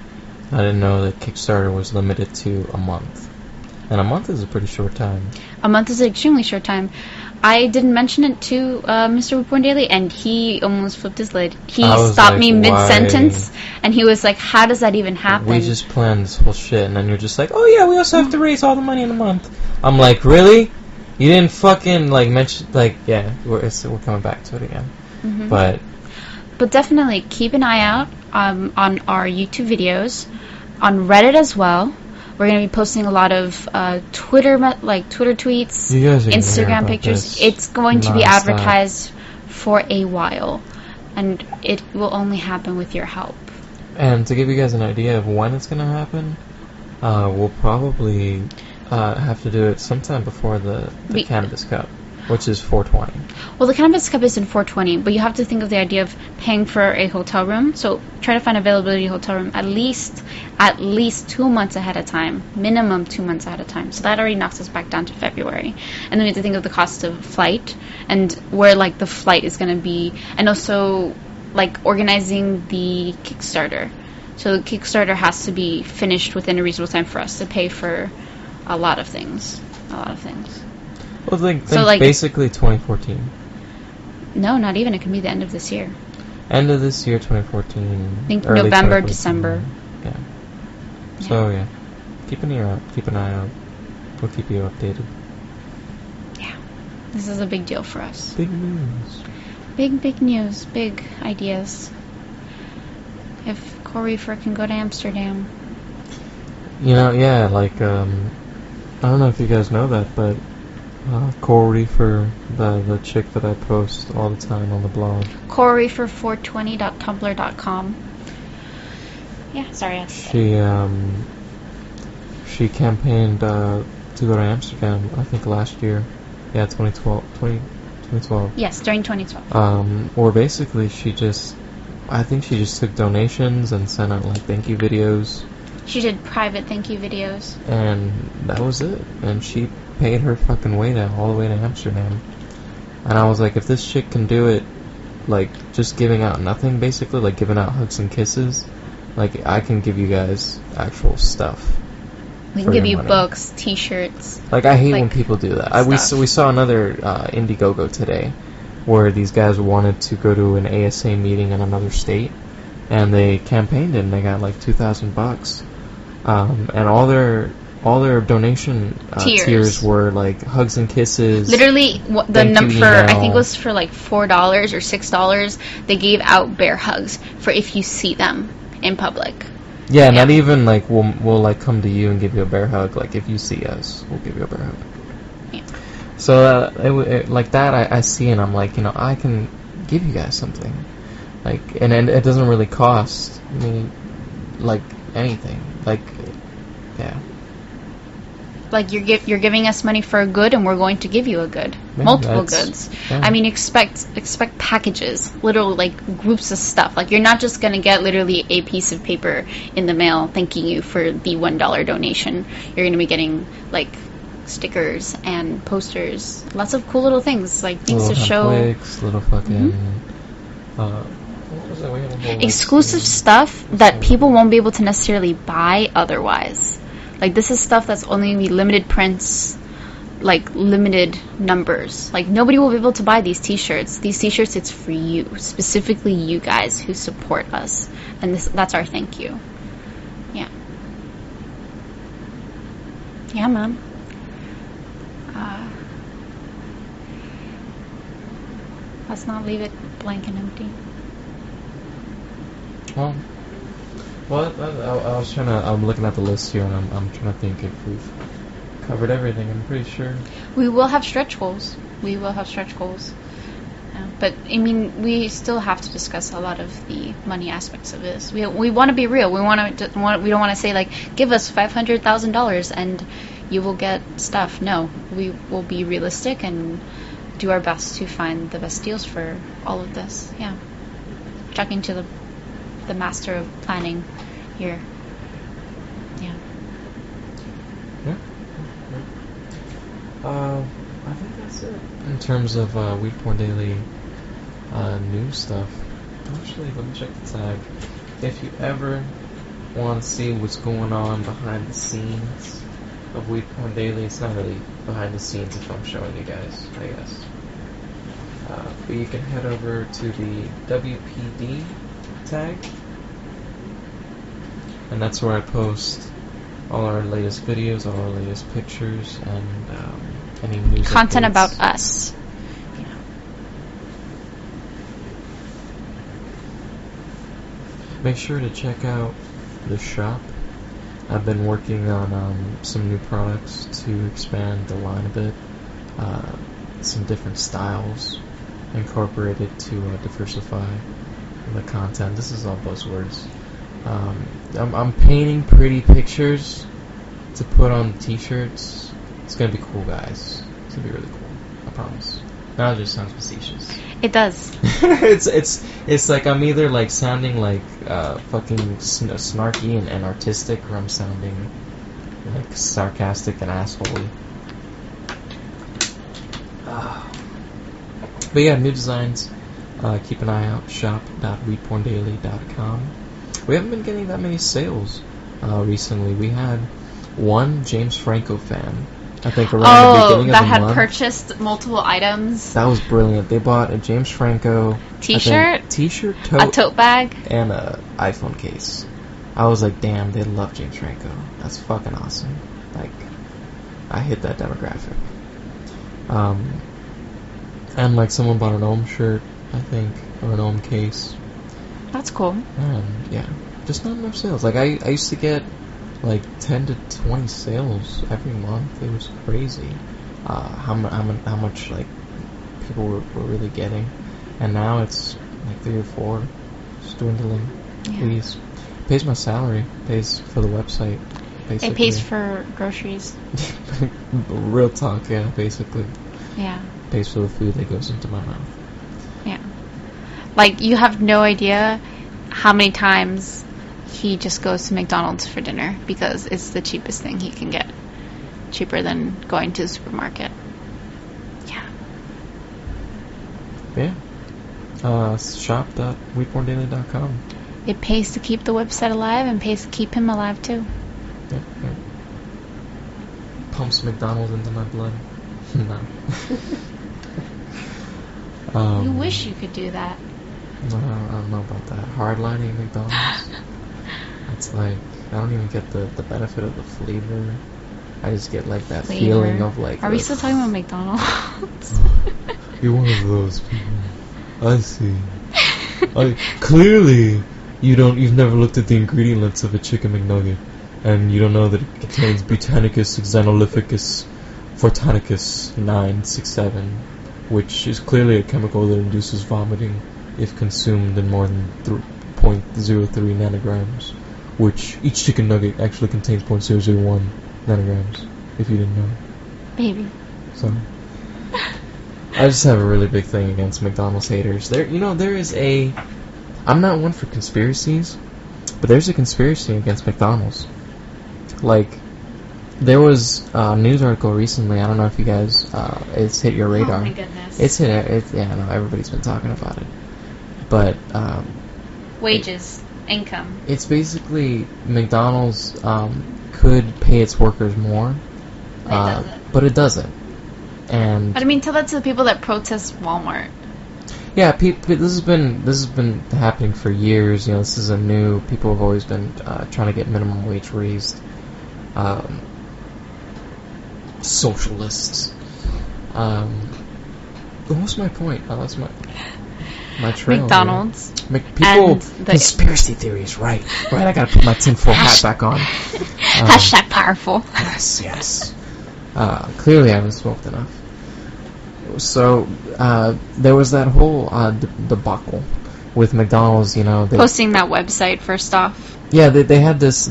I didn't know that Kickstarter was limited to a month. And a month is a pretty short time. A month is an extremely short time. I didn't mention it to Mr. WeedPornDaily, and he almost flipped his lid. He stopped me mid-sentence, and he was like, how does that even happen? We just planned this whole shit, and then you're just like, oh yeah, we also have to raise all the money in a month. I'm like, really? You didn't fucking, mention, yeah, we're coming back to it again. Mm-hmm. But definitely keep an eye out on our YouTube videos, on Reddit as well. We're going to be posting a lot of Twitter tweets, Instagram pictures. It's going to be advertised for a while, and it will only happen with your help. And to give you guys an idea of when it's going to happen, we'll probably have to do it sometime before the Cannabis Cup, which is 420. Well, the Cannabis Cup is in 420, but you have to think of the idea of paying for a hotel room. So try to find availability hotel room at least 2 months ahead of time, minimum 2 months ahead of time. So that already knocks us back down to February. And then we have to think of the cost of flight and where the flight is going to be, and also organizing the Kickstarter. So the Kickstarter has to be finished within a reasonable time for us to pay for a lot of things. Well, basically 2014. No, not even. It can be the end of this year. End of this year, 2014. I think November, 2014. December. Yeah. So, yeah. Keep an ear out. Keep an eye out. We'll keep you updated. Yeah. This is a big deal for us. Big news. Big news. Big ideas. If Corey can go to Amsterdam. Yeah, I don't know if you guys know that, but Coral Reefer, the chick that I post all the time on the blog. CoralReefer420.tumblr.com. Yeah, sorry. She campaigned to go to Amsterdam, I think last year. Yeah, 2012. Yes, during 2012. Or basically I think she just took donations and sent out thank you videos. She did private thank you videos. And that was it. And she paid her fucking way down, all the way to Amsterdam. And I was like, if this chick can do it, just giving out nothing, basically, giving out hugs and kisses, I can give you guys actual stuff. We can give you books, t-shirts. I hate when people do that. We saw another Indiegogo today, where these guys wanted to go to an ASA meeting in another state, and they campaigned it, and they got $2,000. And all their donation tiers were hugs and kisses. Literally, the number I think it was for $4 or $6. They gave out bear hugs for if you see them in public. Yeah, not even we'll come to you and give you a bear hug. If you see us, we'll give you a bear hug. Yeah. So that I see, and I'm I can give you guys something. And it doesn't really cost me anything. Yeah. You're giving us money for a good, and we're going to give you a good. Yeah, multiple goods. Yeah. I mean, expect packages, literal groups of stuff. You're not just gonna get literally a piece of paper in the mail thanking you for the $1 donation. You're gonna be getting stickers and posters, lots of cool little things, things to show. Little fucking. Exclusive stuff that people won't be able to necessarily buy otherwise. This is stuff that's only going to be limited prints, like limited numbers. Like nobody will be able to buy these t-shirts. These t-shirts, it's for you, specifically you guys who support us, and that's our thank you. Yeah, man. Let's not leave it blank and empty. Well, I'm looking at the list here, and I'm trying to think if we've covered everything. I'm pretty sure. We will have stretch goals. But, I mean, we still have to discuss a lot of the money aspects of this. We want to be real. We don't want to say, like, give us $500,000 and you will get stuff. No, we will be realistic and do our best to find the best deals for all of this. Yeah. Talking to the master of planning here. Yeah. I think that's it. In terms of Weed Porn Daily news stuff. Actually, let me check the tag. If you ever want to see what's going on behind the scenes of Weed Porn Daily, it's not really behind the scenes if I'm showing you guys, I guess. But you can head over to the WPD tag, and that's where I post all our latest videos, all our latest pictures, and any news content updates. About us. Make sure to check out the shop. I've been working on some new products to expand the line a bit. Some different styles incorporated to diversify the content. This is all buzzwords. I'm painting pretty pictures to put on t-shirts. It's gonna be cool, guys. It's gonna be really cool. I promise. Now it just sounds facetious. It does. It's like I'm either like sounding like fucking snarky and artistic, or I'm sounding like sarcastic and assholey. But yeah, new designs. Keep an eye out. shop.weedporndaily.com. We haven't been getting that many sales recently. We had one James Franco fan, I think, around the beginning of the month. That had purchased multiple items. That was brilliant. They bought a James Franco t-shirt, tote, a tote bag, and a iPhone case. I was like, damn, they love James Franco. That's fucking awesome. Like, I hit that demographic. And like someone bought an Ohm shirt, I think, or an Ohm case. That's cool. And yeah, just not enough sales. Like I used to get like 10 to 20 sales every month. It was crazy. How much like people were really getting, and now it's like 3 or 4. It's dwindling. Yeah. Please, pays my salary, pays for the website. Basically. It pays for groceries. Real talk, yeah, basically. Yeah. Pays for the food that goes into my mouth. Yeah. Like, you have no idea how many times he just goes to McDonald's for dinner because it's the cheapest thing he can get. Cheaper than going to the supermarket. Yeah. Yeah. Shop.weedporndaily.com. It pays to keep the website alive and pays to keep him alive too. Yeah. Pumps McDonald's into my blood. No. You wish you could do that. No, I don't know about that. Hardlining McDonald's. It's like, I don't even get the benefit of the flavor. I just get like that feeling of like... Are we still talking about McDonald's? You're one of those people. I see. Clearly, you've never looked at the ingredient list of a chicken McNugget, and you don't know that it contains Britannicus xenolificus fortanicus 967, which is clearly a chemical that induces vomiting if consumed in more than 0.03 nanograms, which each chicken nugget actually contains 0.001 nanograms, if you didn't know. Baby. So, I just have a really big thing against McDonald's haters. There is a... I'm not one for conspiracies, but there's a conspiracy against McDonald's. Like, there was a news article recently, I don't know if you guys, it's hit your radar. Oh my goodness. Yeah, I know, everybody's been talking about it. But, wages, income. It's basically McDonald's, could pay its workers more, But it doesn't. but it doesn't. And But I mean, tell that to the people that protest Walmart. yeah, this has been happening for years. You know, this isn't new. People have always been trying to get minimum wage raised. Socialists. What was my point? Oh, that's my trail. McDonald's. People, conspiracy theories, right? Right, I gotta put my tinfoil hat back on. Hashtag powerful. Yes. Clearly I haven't smoked enough. So, there was that whole debacle with McDonald's, you know. Posting that website, first off. Yeah, they had this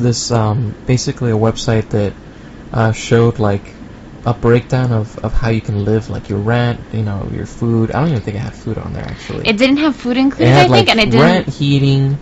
basically a website that showed, like, a breakdown of how you can live, like your rent, you know, your food. I don't even think it had food on there, actually. It didn't have food included, it had, I think, and it didn't... rent, heating...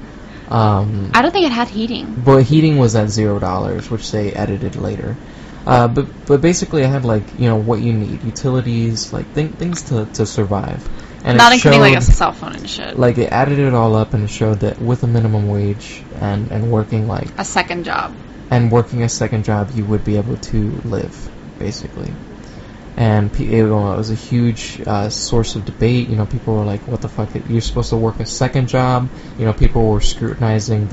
I don't think it had heating. But heating was at $0, which they edited later. But basically it had, like, you know, what you need. Utilities, like, things to survive. And not including, like, a cell phone and shit. Like, it added it all up, and it showed that with a minimum wage and working, like... a second job. And working a second job, you would be able to live, basically. And it was a huge source of debate. You know, people were like, what the fuck, you're supposed to work a second job? You know, people were scrutinizing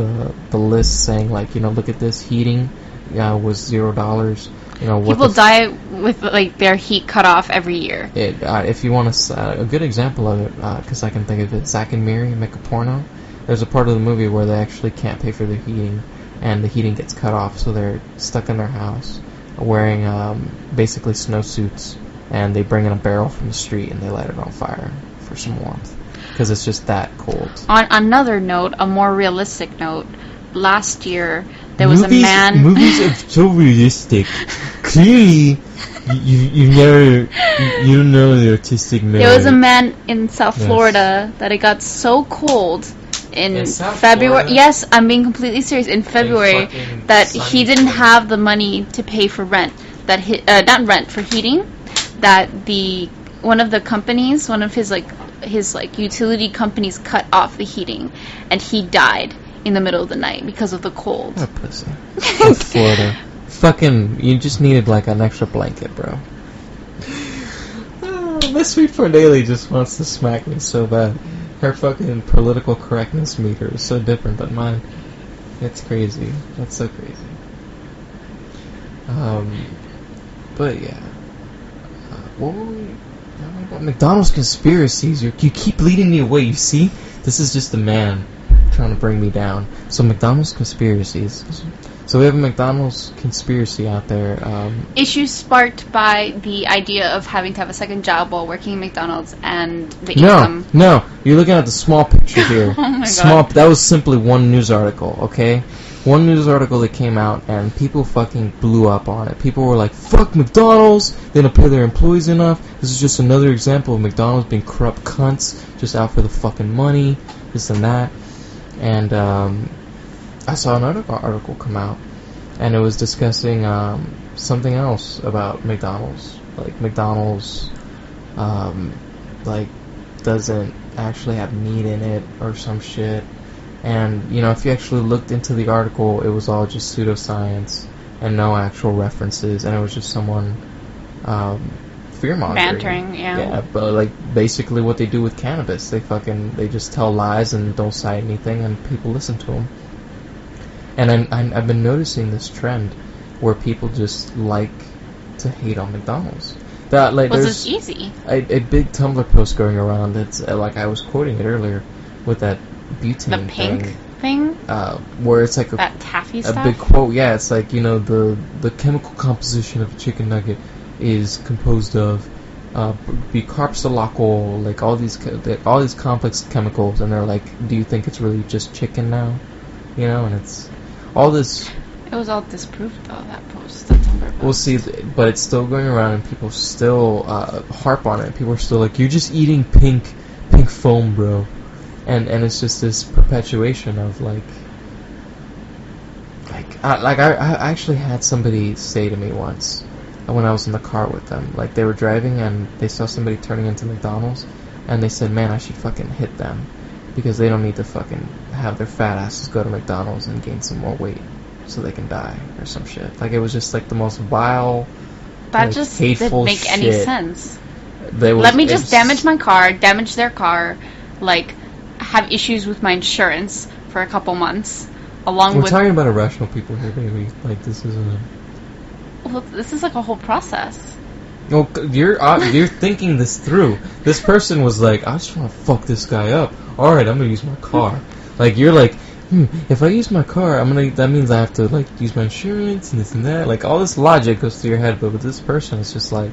the list, saying, like, you know, look at this, heating was $0. You know, people die with, like, their heat cut off every year. If you want a good example of it, because I can think of it, Zack and Miri make a porno. There's a part of the movie where they actually can't pay for their heating, and the heating gets cut off, so they're stuck in their house, wearing basically snowsuits, and they bring in a barrel from the street and they light it on fire for some warmth, because it's just that cold. On another note, a more realistic note, last year there was a man... Movies are so realistic. Clearly, you don't know the artistic man. There was a man in South Florida that it got so cold in February. Florida? Yes, I'm being completely serious. In February, that he didn't have the money to pay for rent. Not rent, for heating. That one of his utility companies cut off the heating, and he died in the middle of the night because of the cold. What a pussy. South Florida. Fucking, you just needed, like, an extra blanket, bro. Miss WeedPornDaily just wants to smack me so bad. Her fucking political correctness meter is so different than mine. It's crazy. That's so crazy. But yeah. What were we... McDonald's conspiracies. You keep leading me away, you see? This is just a man trying to bring me down. So McDonald's conspiracies. So we have a McDonald's conspiracy out there. Issues sparked by the idea of having to have a second job while working at McDonald's and the income. No, you're looking at the small picture here. Oh my god. That was simply one news article, okay? One news article that came out, and people fucking blew up on it. People were like, fuck McDonald's, they don't pay their employees enough. This is just another example of McDonald's being corrupt cunts, just out for the fucking money, this and that. And I saw another article come out, and it was discussing something else about McDonald's. Like, McDonald's doesn't actually have meat in it or some shit. And, you know, if you actually looked into the article, it was all just pseudoscience and no actual references, and it was just someone fear-mongering. Bantering, yeah. Yeah, but, like, basically what they do with cannabis. They just tell lies and don't cite anything, and people listen to them. And I've been noticing this trend where people just like to hate on McDonald's. This easy? A big Tumblr post going around that's, like I was quoting it earlier, with that butane the pink thing? Where it's like that taffy a stuff? big quote. Yeah, it's like, you know, the chemical composition of a chicken nugget is composed of bicarboxylalcohol, like all these complex chemicals, and they're like, do you think it's really just chicken now? You know, and it's all this. It was all disproved though, that post, the Tumblr post. We'll see, but it's still going around, and people still harp on it. People are still like, you're just eating pink foam, bro. And it's just this perpetuation of I actually had somebody say to me once when I was in the car with them, like they were driving and they saw somebody turning into McDonald's, and they said, man, I should fucking hit them because they don't need to fucking have their fat asses go to McDonald's and gain some more weight so they can die or some shit. Like, it was just like the most vile That like, just hateful didn't make any shit. sense. They Let me just damage my car, damage their car, like, have issues with my insurance for a couple months, along We're with... talking about irrational people here, baby. Like, this isn't... Well, this is like a whole process. Well, you're thinking this through. This person was like, I just want to fuck this guy up. Alright, I'm gonna use my car. Like, you're like, if I use my car, that means I have to, like, use my insurance and this and that. Like, all this logic goes through your head, but with this person, it's just like,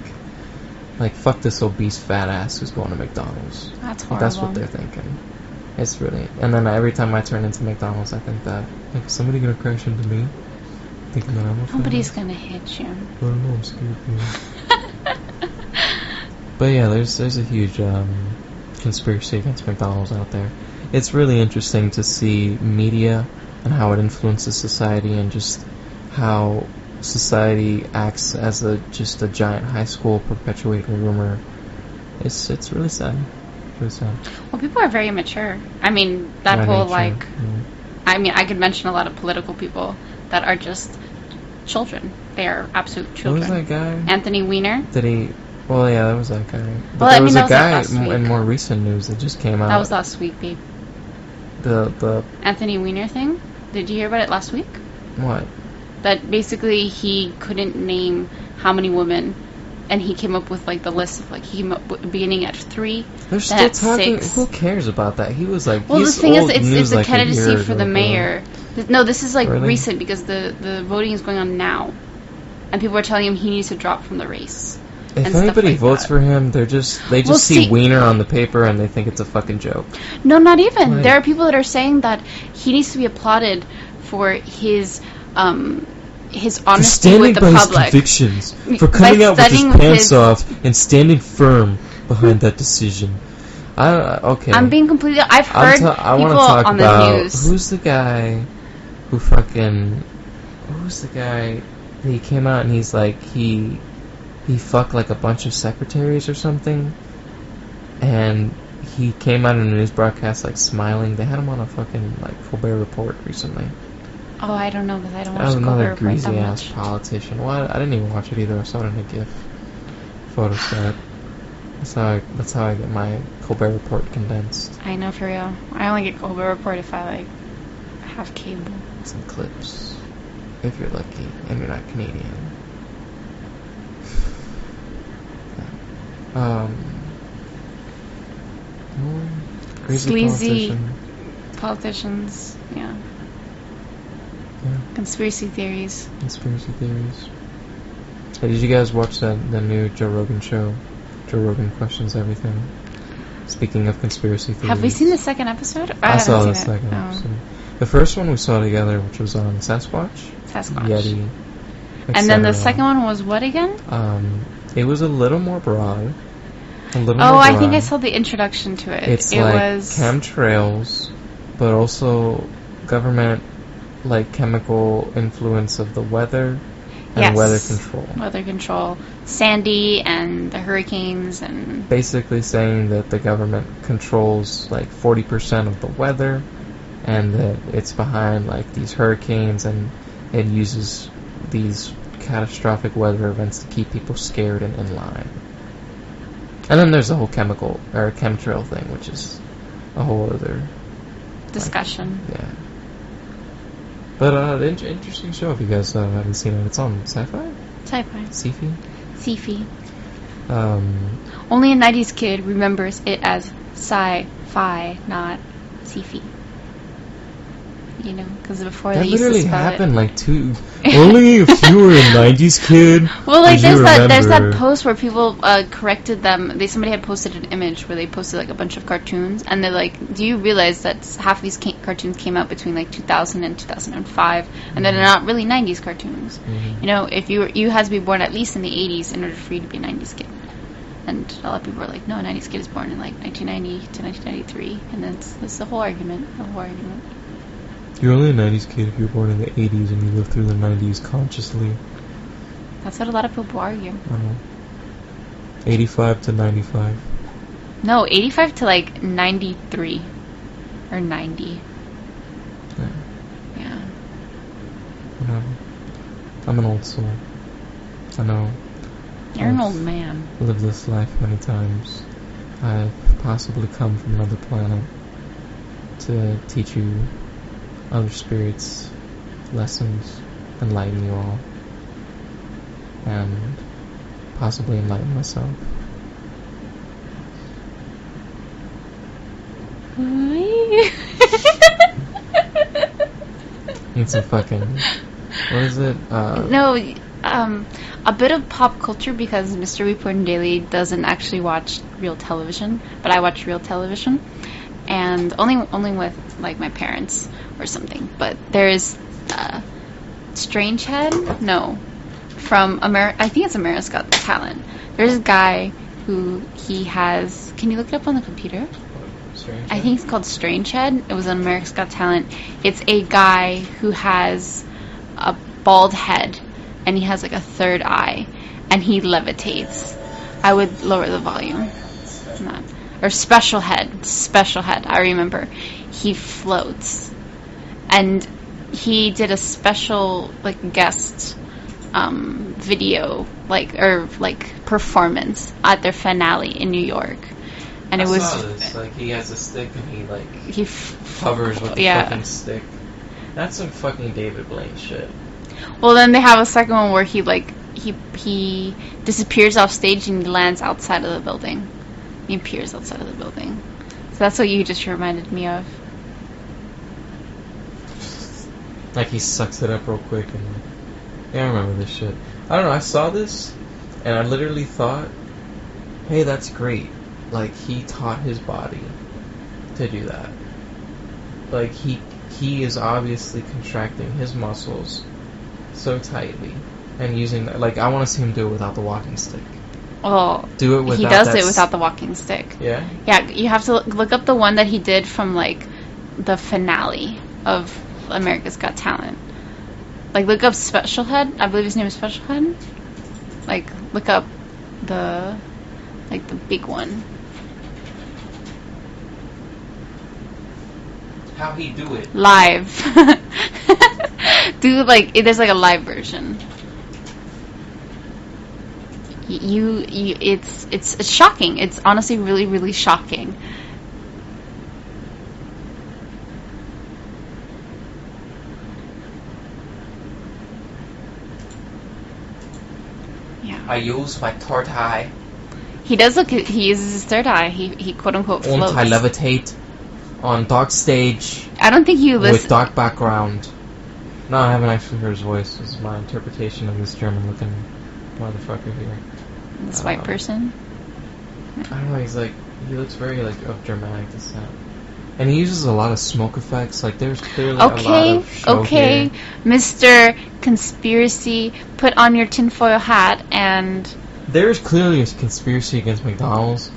fuck this obese fat ass who's going to McDonald's. That's horrible. That's what they're thinking. It's really... And then every time I turn into McDonald's, I think that, like, is somebody gonna crash into me? Thinking that I'm a Nobody's gonna hit you. I don't know, I'm scared. But yeah, there's a huge conspiracy against McDonald's out there. It's really interesting to see media and how it influences society, and just how society acts as just a giant high school perpetuating rumor. It's really sad. Really sad. Well, people are very immature. I mean, that whole, like... I mean, I could mention a lot of political people that are just children. They are absolute children. What was that guy? Anthony Weiner. Did he... Well, yeah, that was that guy. But Well, there I mean, was that a was like guy last week. in more recent news that just came out. That was last week, babe. The Anthony Weiner thing? Did you hear about it last week? what? That basically he couldn't name how many women, and he came up with, like, the list of, like, he came up beginning at 3, They're then still at talking. 6. Who cares about that? He was like, Well, the he's thing is, old it's news a like candidacy year for the ago. mayor. No, this is, like, Really? recent, because the voting is going on now. And people are telling him he needs to drop from the race. If and stuff anybody like votes that. for him, they just Well, see see- Wiener on the paper and they think it's a fucking joke. No, not even. Right. There are people that are saying that he needs to be applauded for his For honesty standing with the by his public. convictions, By for coming out with his standing with pants his- off and standing firm behind that decision. Okay. I'm being completely... I've heard I want to people talk on about the news. who's the guy who fucking... Who's the guy... He came out and he's like, he fucked like a bunch of secretaries or something, and he came out in a news broadcast like smiling. They had him on a fucking like Colbert Report recently. Oh, I don't know, because I don't That was watch another Colbert Report greasy that ass much. politician. Well, I didn't even watch it either. I saw it in a GIF photostat. That's how I get my Colbert Report condensed. I know, for real. I only get Colbert Report if I, like, have cable. Some clips, if you're lucky and you're not Canadian. Crazy Sleazy politician. politicians, yeah. Yeah, Conspiracy theories. conspiracy theories. Hey, did you guys watch the new Joe Rogan show? Joe Rogan Questions Everything. Speaking of conspiracy theories. Have we seen the second episode? I saw the haven't seen it. second Oh. episode. The first one we saw together, which was on Sasquatch, Sasquatch. Yeti, And then the etc. second one was what again? It was a little more broad. Oh, I think I saw the introduction to it. It's it like was chemtrails, but also government, like chemical influence of the weather and Yes. weather control. weather control, Sandy and the hurricanes, and Basically saying that the government controls like 40% of the weather, and that it's behind like these hurricanes, and it uses these catastrophic weather events to keep people scared and in line. And then there's the whole chemical or chemtrail thing, which is a whole other discussion. yeah. But interesting show if you guys haven't seen it. It's on Sci-Fi? Sci-fi. Sci-Fi? Sci-fi. Um, Only a 90s kid remembers it as sci-fi, not sci-fi. You know, because before that they used to literally spell happened it. like only if you were a 90s kid. Well, like would you there's that remember. post where people corrected them. Somebody had posted an image where they posted like a bunch of cartoons, and they're like, "Do you realize that half of these cartoons came out between like 2000 and 2005, and they're not really 90s cartoons? Mhm. You know, if you had to be born at least in the 80s in order for you to be a 90s kid." And a lot of people are like, "No, a 90s kid is born in like 1990 to 1993," and that's the whole argument. You're only a 90s kid if you were born in the 80s and you lived through the 90s consciously. That's what a lot of people argue. 85 to 95. No, 85 to like 93 or 90. Yeah. Yeah. Whatever. I'm an old soul. I know You're an old man. Lived this life many times. I've possibly come from another planet to teach you other spirits lessons, enlighten you all, and possibly enlighten myself. Need some fucking... What is it? No, a bit of pop culture, because Mr. WeedPornDaily doesn't actually watch real television, but I watch real television, and only with like my parents or something. But there's Strangehead, no, from I think it's America's Got Talent. There's a guy who he has. Can you look it up on the computer? Strangehead? I think it's called Strangehead. It was on America's Got Talent. It's a guy who has a bald head, and he has like a third eye, and he levitates. I would lower the volume. Not. Or Special Head, I remember. He floats. And he did a special like guest video, like performance at their finale in New York. And I it was saw this. Like, he has a stick and he hovers with the fucking stick. That's some fucking David Blaine shit. Well, then they have a second one where he disappears off stage and he lands outside of the building. He appears outside of the building. So that's what you just reminded me of. Like, he sucks it up real quick and... Yeah, I remember this shit. I don't know, I saw this and I literally thought, hey, that's great. Like, he taught his body to do that. Like, he is obviously contracting his muscles so tightly and using that. Like, I want to see him do it without the walking stick. Well, do it without he does it without the walking stick. Yeah? Yeah, you have to look up the one that he did from, like, the finale of America's Got Talent. Like, look up Special Head. I believe his name is Special Head. Like, look up the big one. How he do it? Live. There's like a live version. It's shocking. It's honestly really, really shocking. Yeah. I use my third eye. He does look. He uses his third eye. He quote unquote floats. I levitate on dark stage. I don't think you listen. With dark background. No, I haven't actually heard his voice. This is my interpretation of this German-looking motherfucker here. This white person? I don't know, he looks very, of Germanic descent. And he uses a lot of smoke effects, there's clearly a lot of show here. Mr. Conspiracy, put on your tinfoil hat and... There's clearly a conspiracy against McDonald's.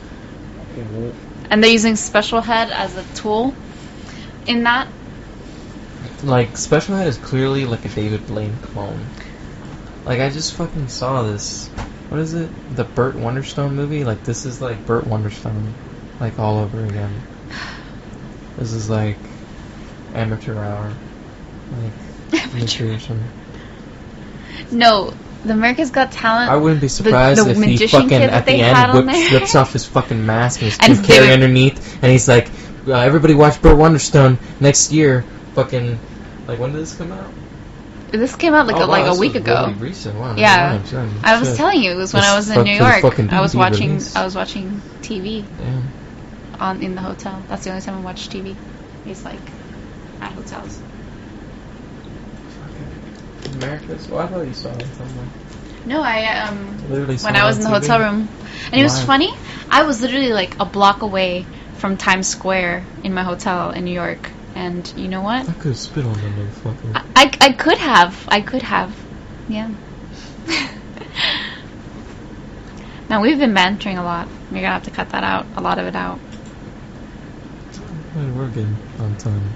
And they're using Special Head as a tool in that? Special Head is clearly a David Blaine clone. I just fucking saw this. What is it? The Burt Wonderstone movie? This is Burt Wonderstone. All over again. This is amateur hour. Amateur. No, the America's Got Talent. I wouldn't be surprised if he fucking at the end whips off his fucking mask and his tooth carry underneath, and he's like, everybody watch Burt Wonderstone next year. Fucking, when did this come out? This came out a week ago. Really recent. Wow, yeah, I was telling you, it was when I was in New York. I was watching TV. Damn. In the hotel. That's the only time I watch TV. It's at hotels. America's. Well, I thought you saw it somewhere. No, I literally saw when I was in the hotel room, and it was funny. I was literally a block away from Times Square in my hotel in New York, and you know what? I could have spit on that motherfucker. I could have. Yeah. Now we've been bantering a lot. We're gonna have to cut that out. A lot of it out. We're good on time.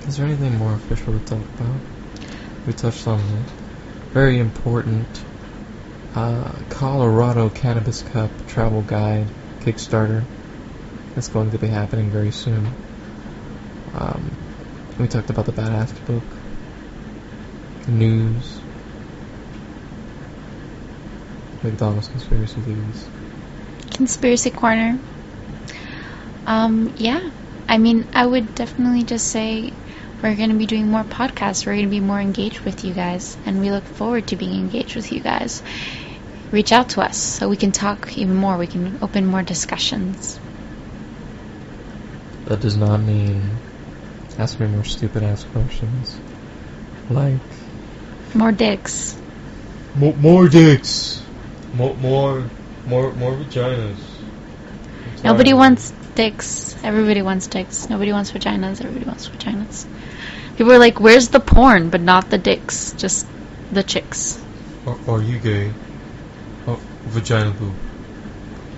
Is there anything more official to talk about? We touched on the very important Colorado Cannabis Cup travel guide Kickstarter. That's going to be happening very soon. We talked about the Badass book, news, McDonald's conspiracy theories. Conspiracy corner. Yeah. I mean, I would definitely just say we're going to be doing more podcasts. We're going to be more engaged with you guys, and we look forward to being engaged with you guys. Reach out to us so we can talk even more. We can open more discussions. That does not mean ask me more stupid ass questions. Like More dicks. more dicks. More vaginas. Nobody wants dicks. Everybody wants dicks. Nobody wants vaginas. Everybody wants vaginas. People are like, where's the porn? But not the dicks. Just the chicks. Are you gay? Oh, vagina boob.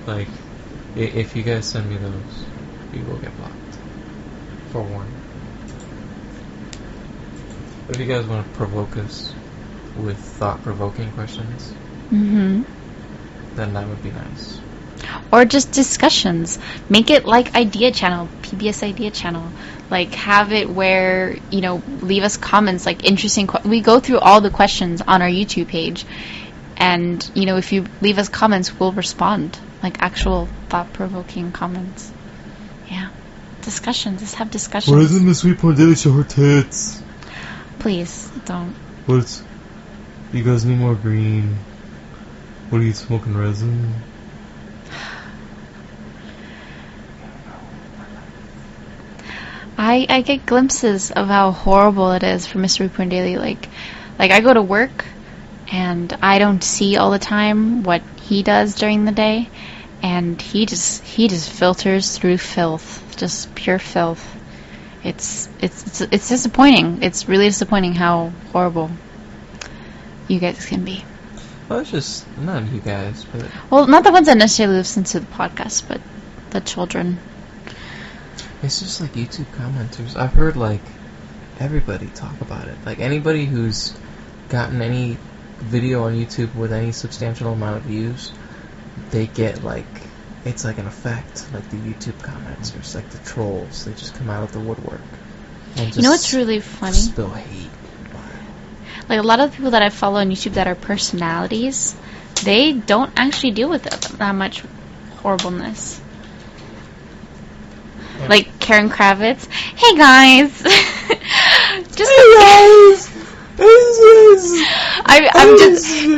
Like, if you guys send me those, you will get blocked. Forewarning. But if you guys want to provoke us with thought-provoking questions, then that would be nice. Or just discussions. Make it like Idea Channel, PBS Idea Channel. Like, have it where, leave us comments, like, interesting we go through all the questions on our YouTube page. And, if you leave us comments, we'll respond. Like, actual thought-provoking comments. Yeah. Discussions. Let's have discussions. Why doesn't Miss WeedPornDaily show her tits? Please, don't. You guys need more green. What are you smoking, resin? I get glimpses of how horrible it is for Mr. WeedPornDaily. Like I go to work, and I don't see all the time what he does during the day, and he just filters through filth, just pure filth. It's disappointing. It's really disappointing how horrible you guys can be. Well, it's just not you guys, but well, not the ones that necessarily listen to the podcast, but the children. It's just like YouTube commenters. I've heard like everybody talk about it. Like anybody who's gotten any video on YouTube with any substantial amount of views, they get like, it's like an effect. Like the YouTube commenters, like the trolls, they just come out of the woodwork. And just what's really funny? Spill hate. Like a lot of the people that I follow on YouTube that are personalities, they don't actually deal with that much horribleness. Like Karen Kravitz. Hey guys!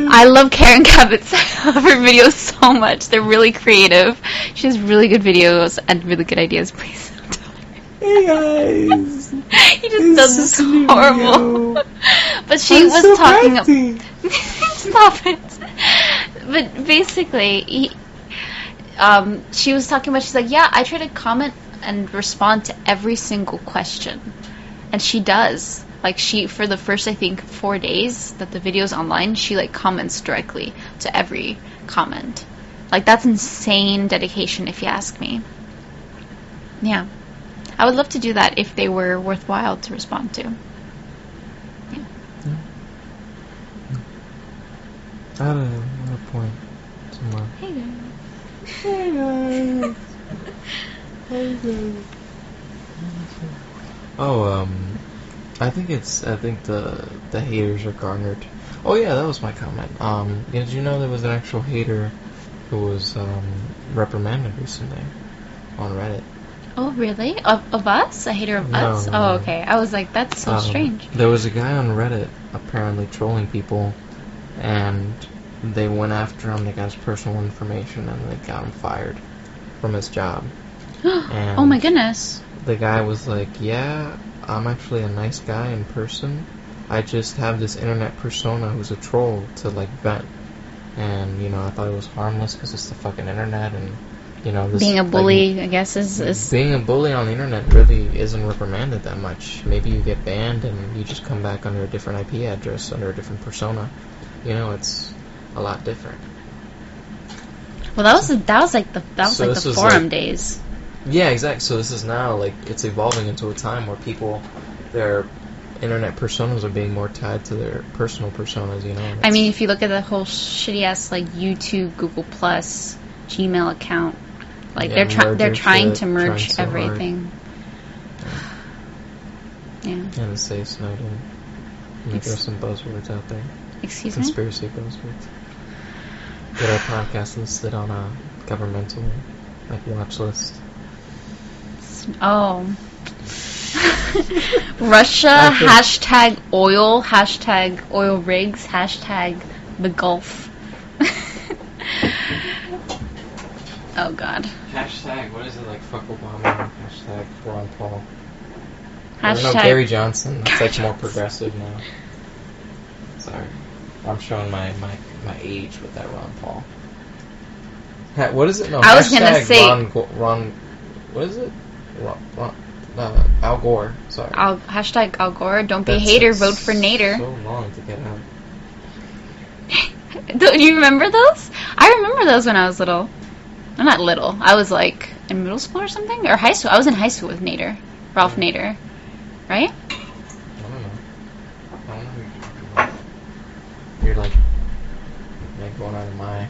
I love Karen Kravitz. I love her videos so much. They're really creative. She has really good videos and really good ideas. Please don't tell her. Hey guys! He just does this horrible. But she was talking. Stop it. But basically, she was talking about. She's like, yeah, I try to comment and respond to every single question, and she does. Like for the first, I think, 4 days that the video's online, she like comments directly to every comment. Like that's insane dedication, if you ask me. Yeah, I would love to do that if they were worthwhile to respond to. Yeah. I had a point somewhere. Hey guys. Hey guys. Hey guys. Oh, I think the haters are garnered. Oh yeah, that was my comment. Did you know there was an actual hater who was reprimanded recently on Reddit? Oh really? Of us? A hater of us? No. Oh okay. I was like, that's so strange. There was a guy on Reddit apparently trolling people, and they went after him. They got his personal information, and they got him fired from his job. Oh my goodness. The guy was like, yeah, I'm actually a nice guy in person. I just have this internet persona who's a troll to, like, vent. And, I thought it was harmless because it's the fucking internet and, this... Being a bully, I guess, is... Being a bully on the internet really isn't reprimanded that much. Maybe you get banned and you just come back under a different IP address, under a different persona. It's a lot different. Well, that was the forum days. Yeah, exactly. So this is now, like, it's evolving into a time where people, their internet personas are being more tied to their personal personas, I mean, if you look at the whole shitty-ass, like, YouTube, Google+, Gmail account, like, they're trying to merge everything. Yeah. And say Snowden. There's some buzzwords out there. Excuse me? Conspiracy buzzwords. get our podcast listed on a governmental watch list. Oh. Russia, hashtag oil rigs, hashtag the Gulf. Oh, God. Hashtag, what is it, like, fuck Obama? Hashtag Ron Paul. Hashtag No, Gary Johnson. That's, like, more progressive now. Sorry. I'm showing my age with that Ron Paul. What is it? No, I was going to say... Ron... What is it? Al Gore. Sorry. Hashtag Al Gore. Don't be a hater. Vote for Nader. So long to get out. Do you remember those? I remember those when I was little. I'm not little. I was like in middle school or something, or high school. I was in high school with Nader, Ralph Nader, right? I don't know who you're talking about. You're like going out of my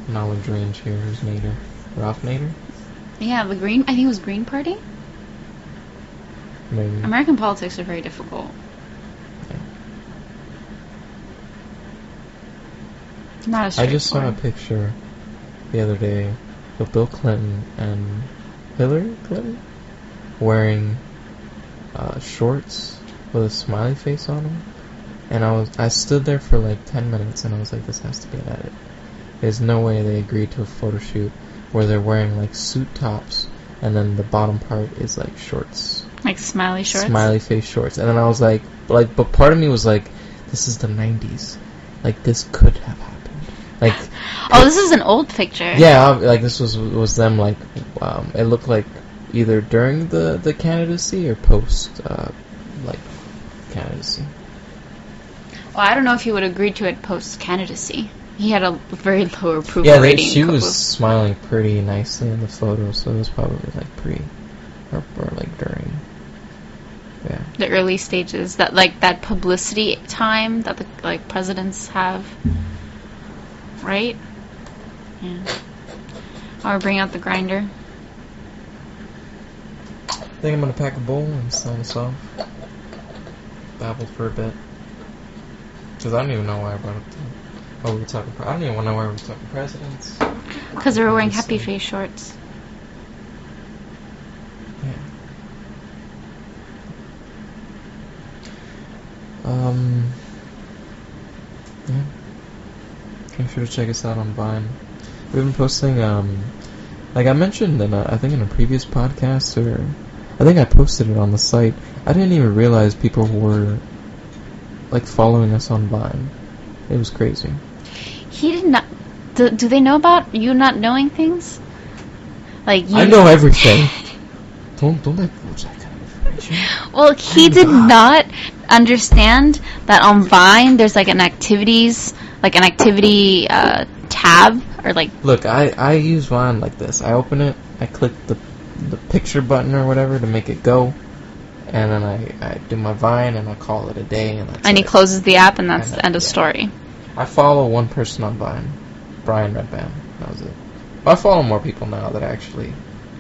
knowledge range here. Who's Nader? Ralph Nader? Yeah, the Green. I think it was Green Party. Maybe. American politics are very difficult. Yeah. Not as I just saw a picture the other day of Bill Clinton and Hillary Clinton wearing shorts with a smiley face on them, and I stood there for like 10 minutes and I was like, this has to be an edit. There's no way they agreed to a photo shoot where they're wearing like suit tops and then the bottom part is like shorts, like smiley shorts, smiley face shorts. And then I was like, but part of me was like, this is the 90s, like this could have happened. Like, oh, this is an old picture. Yeah, like this was them. Like, it looked like either during the candidacy or post, like candidacy. Well, I don't know if he would agree to it post candidacy. He had a very low approval rating. Yeah, she was smiling pretty nicely in the photo, so it was probably like pre or like during. Yeah. The early stages, that publicity time that the presidents have. Right? Yeah. Or bring out the grinder. I think I'm gonna pack a bowl and sign us off. Babbled for a bit. Because I don't even know why I brought up we were talking... I don't even know why we were talking presidents. Because they were wearing happy face shorts. Yeah. Yeah. Make sure to check us out on Vine. We've been posting, like I mentioned in I think in a previous podcast, or I think I posted it on the site. I didn't even realize people were like following us on Vine. It was crazy. He did not. Do they know about you not knowing things? Like you I know everything. don't divulge that kind of information. Well, he did not understand that on Vine there's like an activity tab or like. Look, I use Vine like this. I open it, I click the picture button or whatever to make it go, and then I do my Vine and I call it a day, and that's and it. he closes the app and that's the end of story. I follow one person on Vine, Brian Redband. That was it. Well, I follow more people now that actually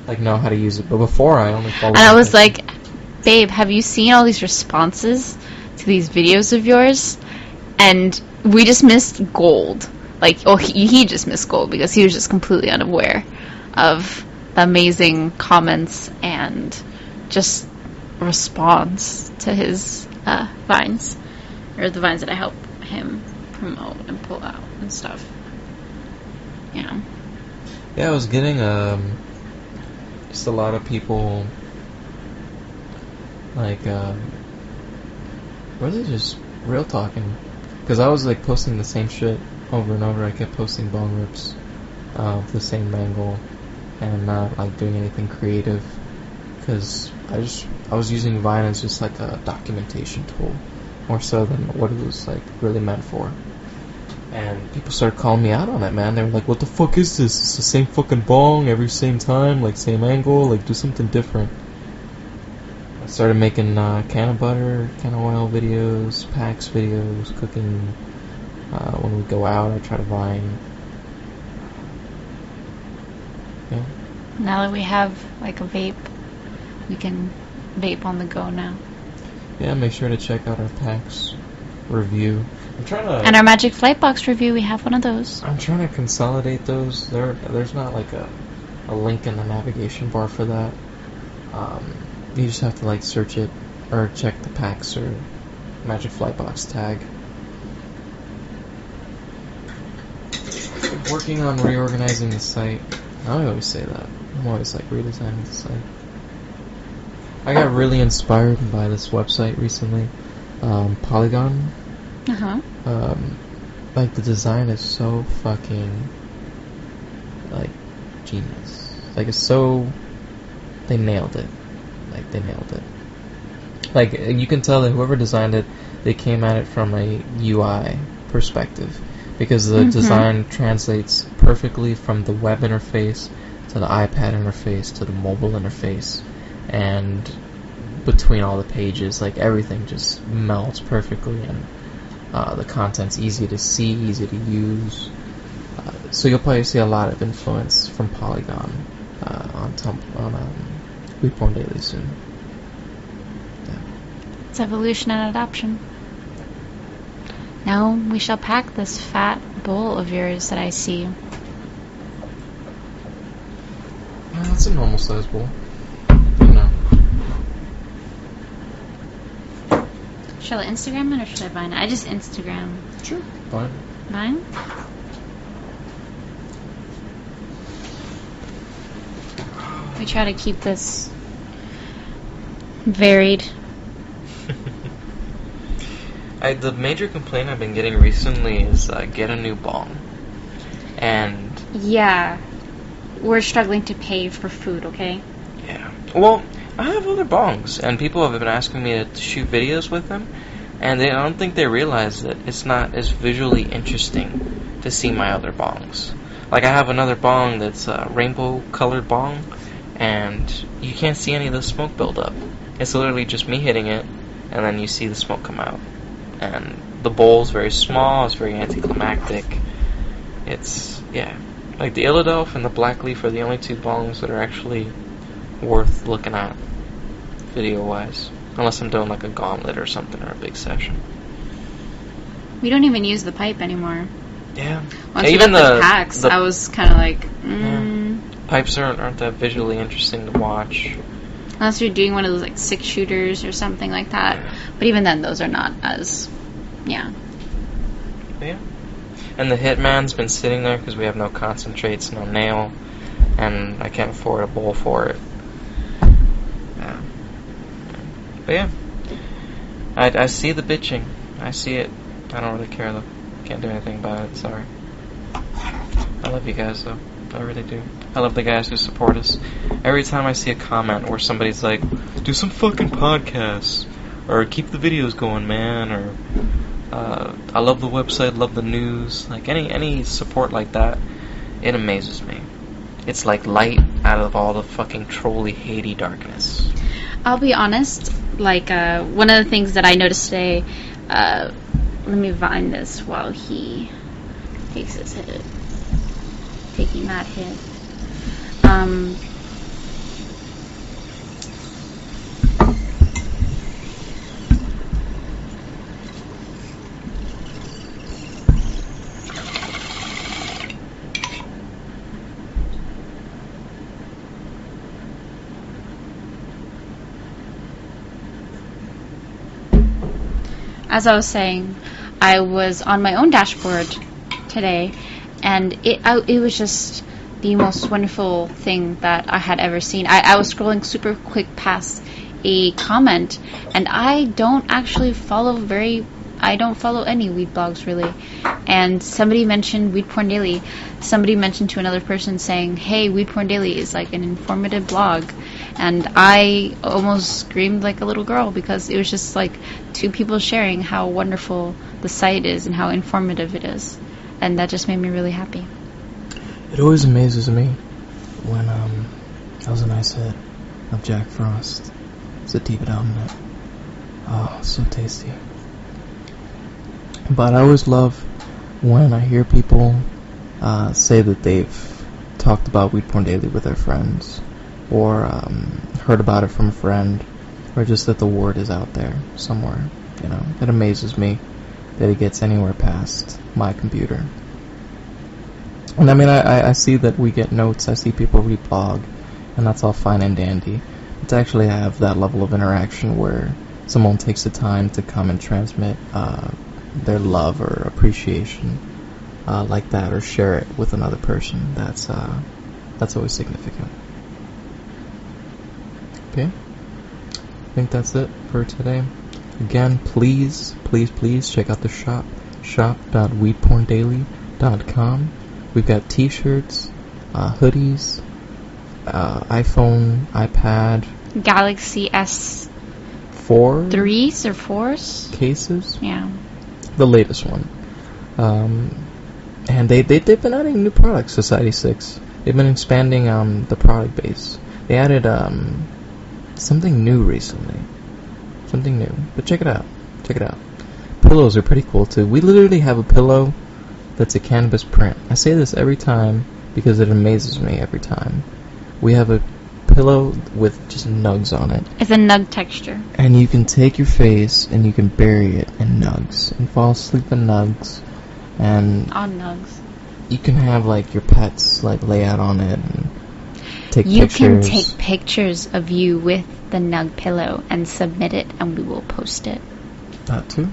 like know how to use it, but before I only followed. And I was like, babe, have you seen all these responses to these videos of yours? And we just missed gold. Like, oh, he just missed gold because he was just completely unaware of the amazing comments and just response to his vines, or the vines that I help him promote and pull out and stuff. Yeah. Yeah, I was getting just a lot of people like really just real talking, because I was like posting the same shit over and over. I kept posting bone rips of the same angle and not like doing anything creative, because I was using Vine as just like a documentation tool more so than what it was like really meant for. And people started calling me out on it, man. They were like, what the fuck is this? It's the same fucking bong every same time, like same angle, like do something different. I started making can of butter, can of oil videos, packs videos, cooking. When we go out, I try to Vine. Yeah. Now that we have like a vape, we can vape on the go now. Yeah, make sure to check out our packs review. I'm trying to. And our Magic Flight Box review, we have one of those. I'm trying to consolidate those. There's not like a link in the navigation bar for that. You just have to like search it or check the packs or Magic Flight Box tag. Working on reorganizing the site. I always say that. I'm always like redesigning the site. I got really inspired by this website recently, Polygon. Like the design is so fucking like genius. Like it's so, they nailed it. Like they nailed it. Like you can tell that whoever designed it, they came at it from a UI perspective, because the design translates perfectly from the web interface to the iPad interface to the mobile interface, and between all the pages, like everything just melds perfectly, and the content's easy to see, easy to use. So you'll probably see a lot of influence from Polygon on WeedPornDaily soon. Yeah. It's evolution and adoption. Now we shall pack this fat bowl of yours that I see. That's a normal size bowl. You know. Shall I Instagram it or should I Vine it? I just Instagram. Sure. Fine. Vine? We try to keep this varied. The major complaint I've been getting recently is get a new bong. And yeah, we're struggling to pay for food, okay? Yeah. Well, I have other bongs, and people have been asking me to shoot videos with them, and I don't think they realize that it's not as visually interesting to see my other bongs. Like, I have another bong that's a rainbow-colored bong, and you can't see any of the smoke buildup. It's literally just me hitting it, and then you see the smoke come out. And the bowl's very small, it's very anticlimactic. It's, yeah. Like, the Illadelph and the Black Leaf are the only two bongs that are actually worth looking at, video-wise. Unless I'm doing, like, a gauntlet or something, or a big session. We don't even use the pipe anymore. Yeah. Once we got the packs, I was kind of like, Yeah. Pipes aren't that visually interesting to watch. Unless you're doing one of those, like, 6-shooters or something like that. But even then, those are not as, yeah. Yeah. And the Hitman's been sitting there because we have no concentrates, no nail, and I can't afford a bowl for it. Yeah. But yeah. I see the bitching. I see it. I don't really care, though. Can't do anything about it. Sorry. I love you guys, though. I really do. I love the guys who support us. Every time I see a comment where somebody's like, do some fucking podcasts, or keep the videos going, man, or I love the website, love the news, like any support like that, it amazes me. It's like light out of all the fucking trolly, hatey darkness. I'll be honest, like, one of the things that I noticed today, let me find this while he takes his hit. Taking that hit. As I was saying, I was on my own dashboard today, and it was just the most wonderful thing that I had ever seen. I was scrolling super quick past a comment, and I don't actually follow any weed blogs really. And somebody mentioned WeedPornDaily. Somebody mentioned to another person saying, hey, WeedPornDaily is like an informative blog. And I almost screamed like a little girl, because it was just like two people sharing how wonderful the site is and how informative it is. And that just made me really happy. It always amazes me when that was a nice hit of Jack Frost. It's a deep dominant. Oh, so tasty. But I always love when I hear people say that they've talked about WeedPornDaily with their friends, or heard about it from a friend, or just that the word is out there somewhere. You know, it amazes me that it gets anywhere past my computer. And I mean, I see that we get notes, I see people reblog, and that's all fine and dandy. But to actually have that level of interaction where someone takes the time to come and transmit their love or appreciation like that, or share it with another person, that's always significant. Okay, I think that's it for today. Again, please check out the shop, shop.weedporndaily.com. We've got t-shirts, hoodies, iPhone, iPad, Galaxy S4 3s or 4s cases. Yeah, the latest one. And they've been adding new products. Society 6. They've been expanding the product base. They added something new recently. Something new. But check it out. Pillows are pretty cool too. We literally have a pillow that's a cannabis print. I say this every time because it amazes me every time. We have a pillow with just nugs on it. It's a nug texture. And you can take your face and you can bury it in nugs and fall asleep in nugs. And on nugs. You can have like your pets like lay out on it and take you pictures. You can take pictures of you with the nug pillow and submit it, and we will post it. That too.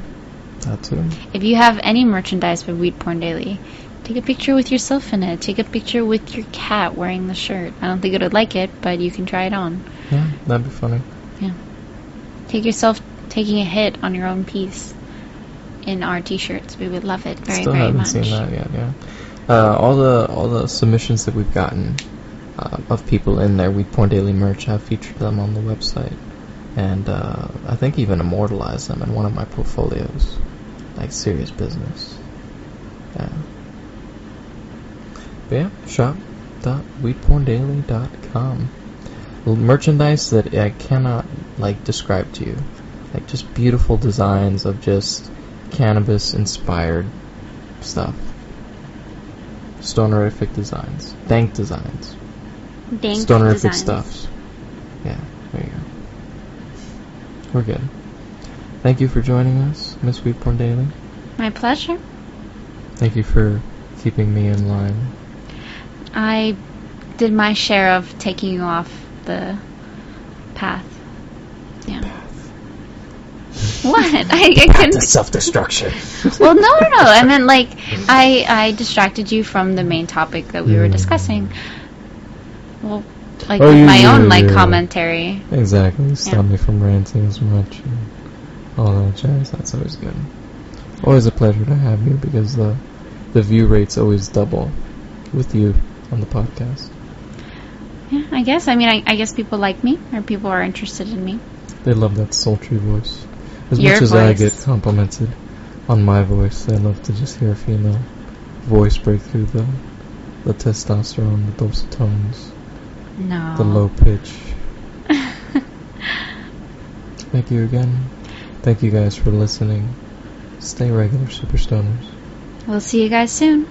If you have any merchandise for Weed Porn Daily, take a picture with yourself in it. Take a picture with your cat wearing the shirt. I don't think it would like it, but you can try it on. Yeah, that'd be funny. Yeah. Take yourself taking a hit on your own piece in our t-shirts. We would love it very, very much. Still haven't seen that yet, yeah. All the submissions that we've gotten of people in their Weed Porn Daily merch, I've featured them on the website. And I think even immortalized them in one of my portfolios. Like serious business. Yeah. But yeah, shop.weedporndaily.com. Merchandise that I cannot like describe to you. Like just beautiful designs of just cannabis inspired stuff. Stonerific designs. Dank designs. Stonerific stuffs. Yeah, there you go. We're good. Thank you for joining us, Miss Weed Porn Daily. My pleasure. Thank you for keeping me in line. I did my share of taking you off the path. Yeah. What? I couldn't. Self-destruction. Well, no. I meant like I distracted you from the main topic that we were discussing. Well, like with my own commentary. Exactly. Stop me from ranting as much and all that jazz. That's always good. Always a pleasure to have you because the view rates always double with you on the podcast. Yeah, I guess. I mean, I guess people like me, or people are interested in me. They love that sultry voice. As Your much as voice. I get complimented on my voice, I love to just hear a female voice break through the testosterone, the dulcet tones, No. the low pitch. Thank you again. Thank you guys for listening. Stay regular, Super Stoners. We'll see you guys soon.